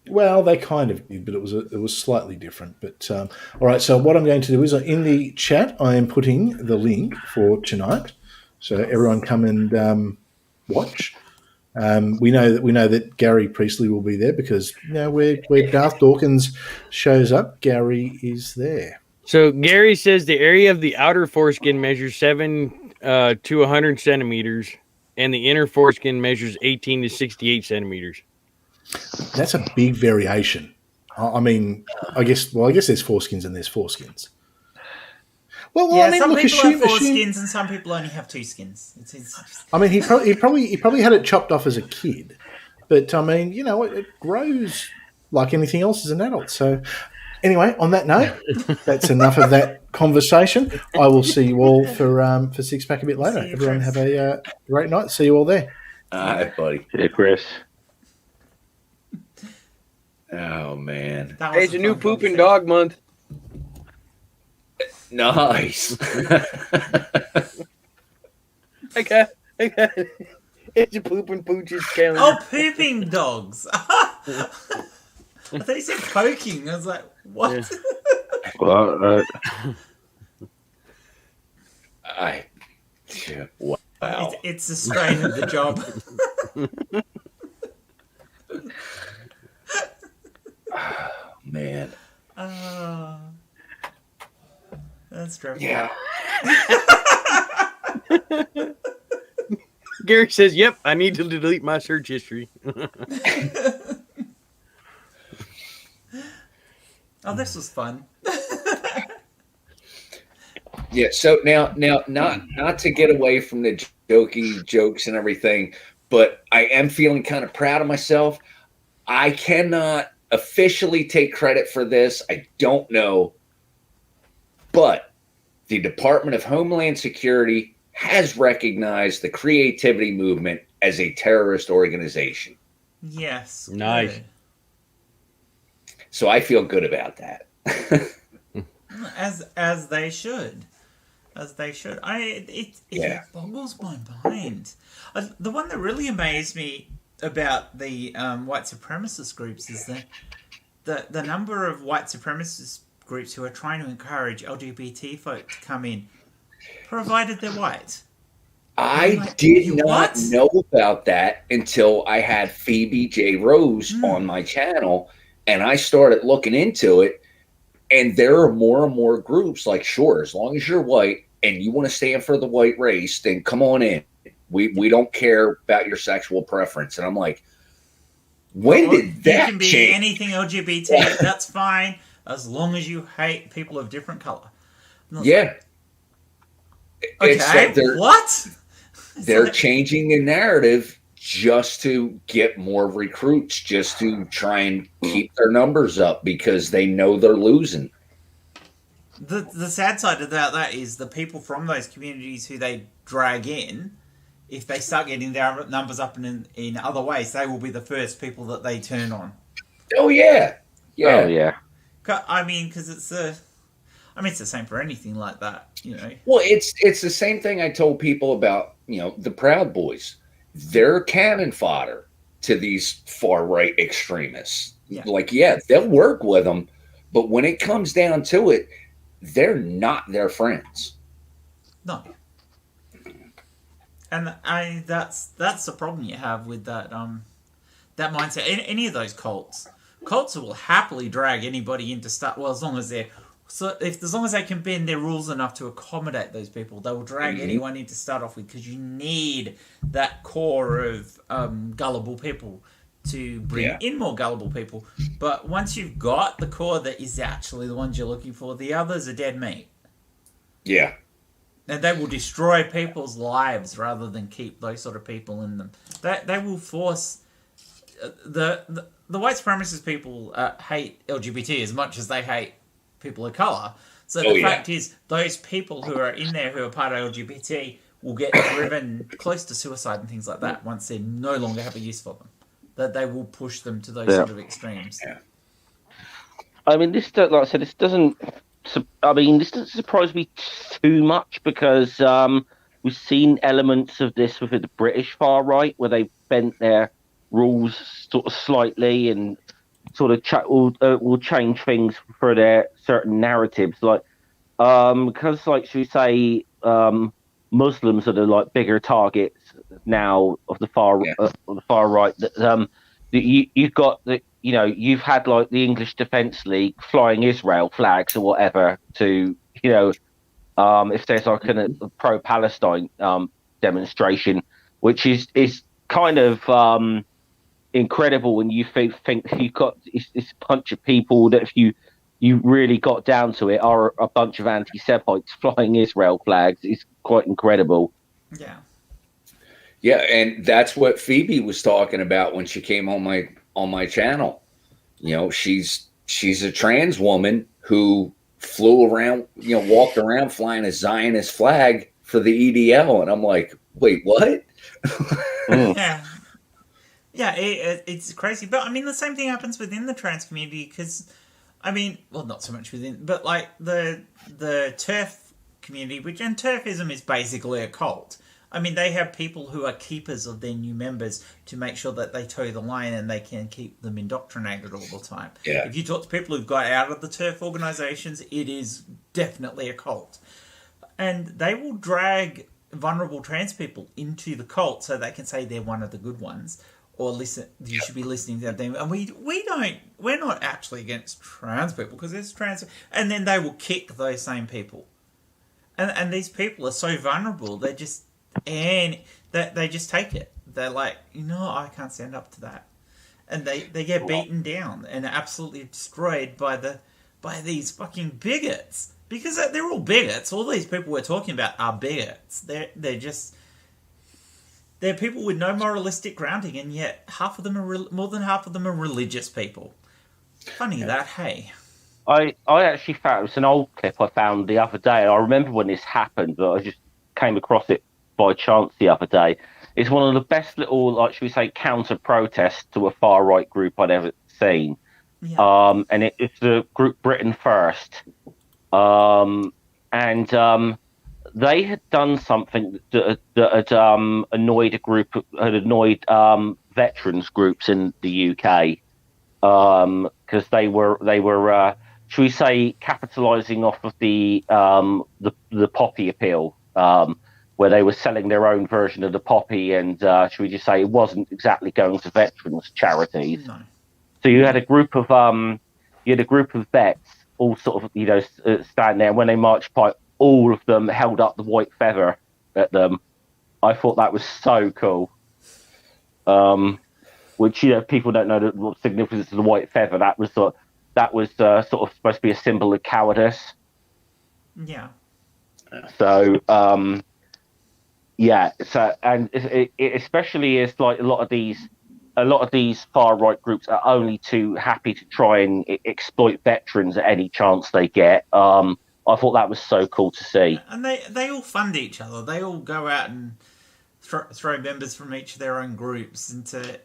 Well, they kind of did, but it was slightly different. But all right, so what I'm going to do is in the chat, I am putting the link for tonight, so everyone come and watch. We know that Gary Priestley will be there because where Darth Dawkins shows up, Gary is there. So Gary says the area of the outer foreskin measures 7 to 100 centimeters, and the inner foreskin measures 18 to 68 centimeters. That's a big variation. I mean, I guess there's foreskins and there's foreskins. Well, yeah, I mean, some people have 4 skins and some people only have 2 skins. I mean, he probably had it chopped off as a kid, but I mean, it grows like anything else as an adult. So, anyway, on that note, that's enough of that conversation. I will see you all for Six Pack a bit later. Everyone have a great night. See you all there. All right, buddy. Yeah, Chris. Oh man! Hey, it's a new pooping dog month. Nice. Okay. It's a pooping pooches calendar. Oh, pooping dogs! I thought you said poking. I was like, what? Yeah. Well, wow. It's the strain of the job. Oh, man. That's dreadful. Yeah. Gary says, "Yep, I need to delete my search history." Oh, this was fun. Yeah. So now, not to get away from the jokey jokes and everything, but I am feeling kind of proud of myself. I cannot officially take credit for this. I don't know. But the Department of Homeland Security has recognized the creativity movement as a terrorist organization. Yes. Nice. Good. So I feel good about that. As they should. As they should. It boggles my mind. The one that really amazed me about the white supremacist groups is the number of white supremacist groups who are trying to encourage LGBT folk to come in, provided they're white. I did not what? know about that until I had Phoebe J. Rose on my channel, and I started looking into it. And there are more and more groups like, sure, as long as you're white and you want to stand for the white race, then come on in. We don't care about your sexual preference. And I'm like, when did that You can be change? anything LGBT. That's fine, as long as you hate people of different color. Yeah. Okay. What? They're changing the narrative just to get more recruits, just to try and keep their numbers up because they know they're losing. The sad side about that is the people from those communities who they drag in, if they start getting their numbers up in other ways, they will be the first people that they turn on. Oh, yeah. Yeah. Oh, yeah. I mean, because it's the same for anything like that, you know. Well, it's the same thing I told people about, the Proud Boys. They're cannon fodder to these far right extremists. Yeah. Like, they'll work with them, but when it comes down to it, they're not their friends. No. And that's the problem you have with that that mindset. Any of those cults will happily drag anybody into stuff. Well, as long as they can bend their rules enough to accommodate those people, they will drag anyone in to start off with, because you need that core of gullible people to bring in more gullible people. But once you've got the core that is actually the ones you're looking for, the others are dead meat. Yeah. And they will destroy people's lives rather than keep those sort of people in them. They will force the white supremacist people hate LGBT as much as they hate people of color. So the fact is, those people who are in there who are part of LGBT will get driven close to suicide and things like that once they no longer have a use for them. That they will push them to those sort of extremes. Yeah. I mean, this, like I said, this doesn't surprise me too much, because we've seen elements of this with the British far right, where they bent their rules sort of slightly and sort of will change things for their certain narratives. Like, because, like, should we say, Muslims are the bigger targets now of the far right. That you've got you've had the English Defence League flying Israel flags or whatever to if there's a pro-Palestine demonstration, which is kind of incredible when you think you've got this bunch of people that, if you really got down to it, are a bunch of anti-Semites flying Israel flags. It's quite incredible. Yeah. Yeah, and that's what Phoebe was talking about when she came on my channel. She's a trans woman who flew around, walked around flying a Zionist flag for the EDL, and I'm like, wait, what? Yeah. Yeah, it's crazy. But, I mean, the same thing happens within the trans community, because, I mean, well, not so much within, but, the TERF community, and TERFism is basically a cult. I mean, they have people who are keepers of their new members to make sure that they toe the line and they can keep them indoctrinated all the time. Yeah. If you talk to people who've got out of the TERF organizations, it is definitely a cult. And they will drag vulnerable trans people into the cult so they can say they're one of the good ones, or listen, you should be listening to them. And we're not actually against trans people, because there's trans, and then they will kick those same people. And these people are so vulnerable, they just take it. They're like, I can't stand up to that. And they get beaten down and absolutely destroyed by these fucking bigots. Because they're all bigots. All these people we're talking about are bigots. They're people with no moralistic grounding, and yet more than half of them are religious people. Funny that, hey. I actually found, it's an old clip I found the other day. I remember when this happened, but I just came across it by chance the other day. It's one of the best little, should we say, counter-protests to a far-right group I'd ever seen. Yeah. And it's the group Britain First. And they had done something that had annoyed veterans groups in the UK, because they were should we say, capitalising off of the poppy appeal, where they were selling their own version of the poppy, and should we just say it wasn't exactly going to veterans charities. No. So you had a group of vets all sort of stand there. And when they marched by, all of them held up the white feather at them. I thought that was so cool. Which people don't know the significance of the white feather. That was sort of supposed to be a symbol of cowardice. Yeah. So So and it especially is like a lot of these far right groups are only too happy to try and exploit veterans at any chance they get. I thought that was so cool to see. And they all fund each other. They all go out and throw members from each of their own groups into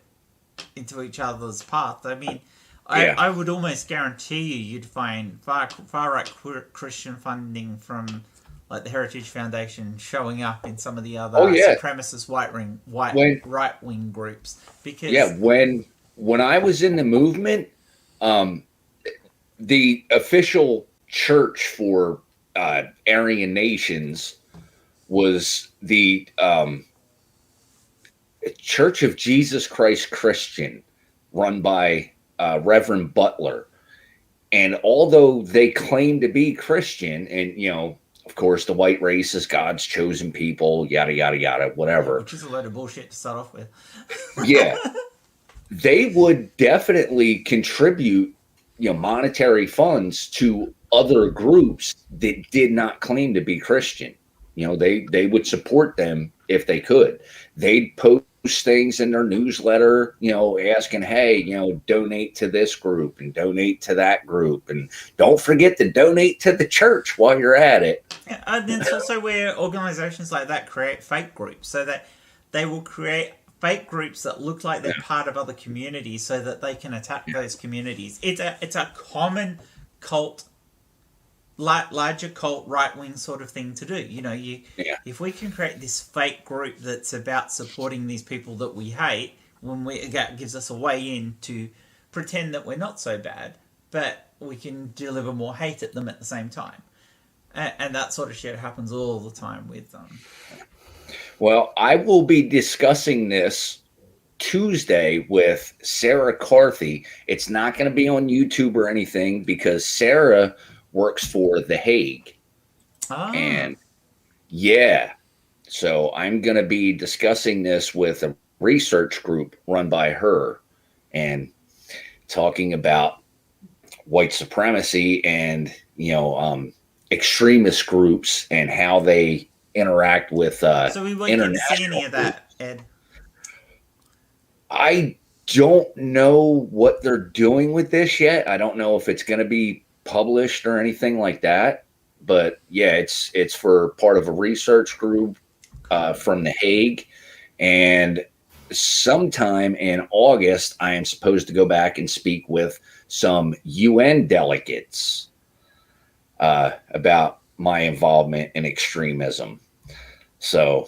each other's path. I mean, I would almost guarantee you'd find far right Christian funding from like the Heritage Foundation showing up in some of the other supremacist right wing groups. Because when I was in the movement, the official church for Aryan nations was the Church of Jesus Christ Christian, run by Reverend Butler. And although they claim to be Christian, and of course, the white race is God's chosen people, yada, yada, yada, whatever. Which is a load of bullshit to start off with. Yeah. They would definitely contribute, monetary funds to other groups that did not claim to be Christian. They would support them if they could. They'd post things in their newsletter, asking, hey, donate to this group and donate to that group. And don't forget to donate to the church while you're at it. Yeah, and it's also where organizations like that create fake groups, so that they will create fake groups that look like they're part of other communities so that they can attack those communities. It's a common cult, larger cult, right-wing sort of thing to do. If we can create this fake group that's about supporting these people that we hate, it gives us a way in to pretend that we're not so bad, but we can deliver more hate at them at the same time. And that sort of shit happens all the time with them. Well, I will be discussing this Tuesday with Sarah Carthy. It's not going to be on YouTube or anything because Sarah works for The Hague. And so I'm going to be discussing this with a research group run by her and talking about white supremacy and, extremist groups and how they interact with so we won't get to see any of that, Ed. I don't know what they're doing with this yet. I don't know if it's going to be published or anything like that, but it's for part of a research group from The Hague, and sometime in August I am supposed to go back and speak with some UN delegates about my involvement in extremism. So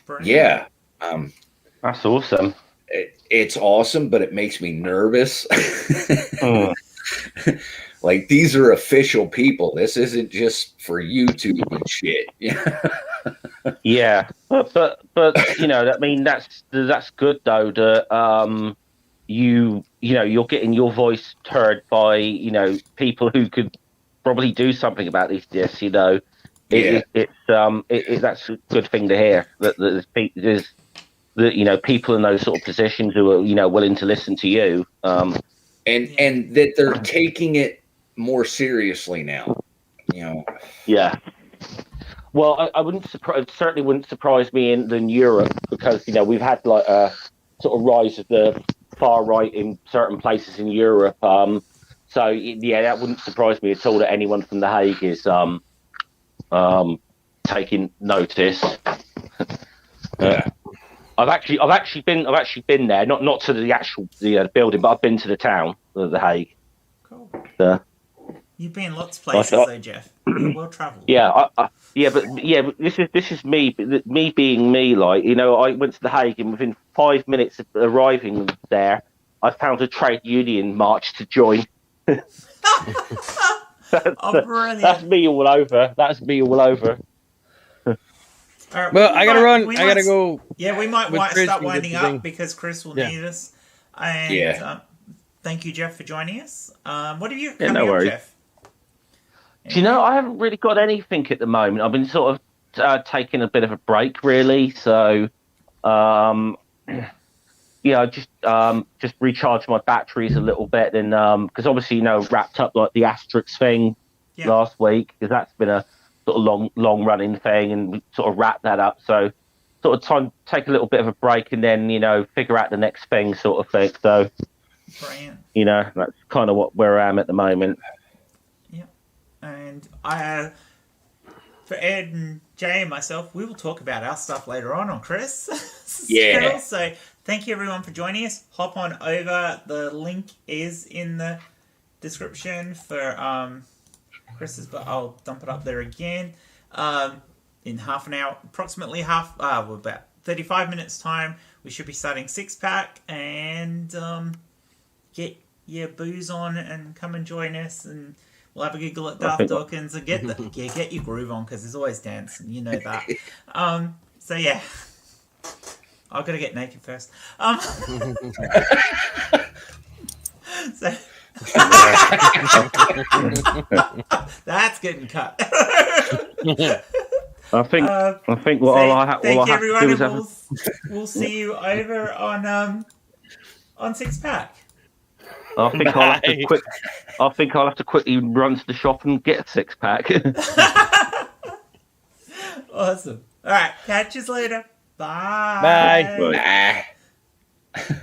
that's awesome. It's awesome, but it makes me nervous. Like, these are official people. This isn't just for YouTube and shit. Yeah, but I mean that's good though. That you're getting your voice heard by people who could probably do something about this. That's a good thing to hear. That there's people in those sort of positions who are willing to listen to you. And that they're taking it more seriously now. Yeah. Well, it certainly wouldn't surprise me in Europe, because we've had like a sort of rise of the far right in certain places in Europe. So that wouldn't surprise me at all that anyone from The Hague is taking notice. I've actually been there, not to the actual building, but I've been to the town of The Hague. Cool. You've been lots of places though, Jeff. You're well travelled. But this is me being me. Like, I went to The Hague, and within 5 minutes of arriving there, I found a trade union march to join. Brilliant. That's me all over. All right, Well, I gotta run. we I gotta might- go. Yeah, we might with Chris start and get winding the up thing. because Chris will Yeah. need us. And Yeah. thank you, Jeff, for joining us. What have you Yeah, coming no up, worries. Jeff? Do you know, I haven't really got anything at the moment. I've been sort of taking a bit of a break, really. So, yeah, just recharge my batteries a little bit. Then, because obviously, wrapped up like the Asterix thing Yeah. last week, because that's been a sort of long running thing, and we sort of wrapped that up. So, sort of time take a little bit of a break, and then figure out the next thing, sort of thing. So, Brilliant. that's kind of where I am at the moment. And for Ed and Jay and myself, we will talk about our stuff later on Chris. Yeah. So thank you everyone for joining us. Hop on over. The link is in the description for Chris's, but I'll dump it up there again. In half an hour, approximately about 35 minutes time, we should be starting Six Pack, and get your booze on and come and join us, and we'll have a giggle at Darth Dawkins and get your groove on, because there's always dancing, you know that. So yeah, I've got to get naked first. So that's getting cut. I think what So I'll have thank you, to everyone, do is and have we'll see you over on Six Pack. I think I'll have to quickly run to the shop and get a 6-pack. Awesome. All right, catch you later. Bye. Bye. Ah.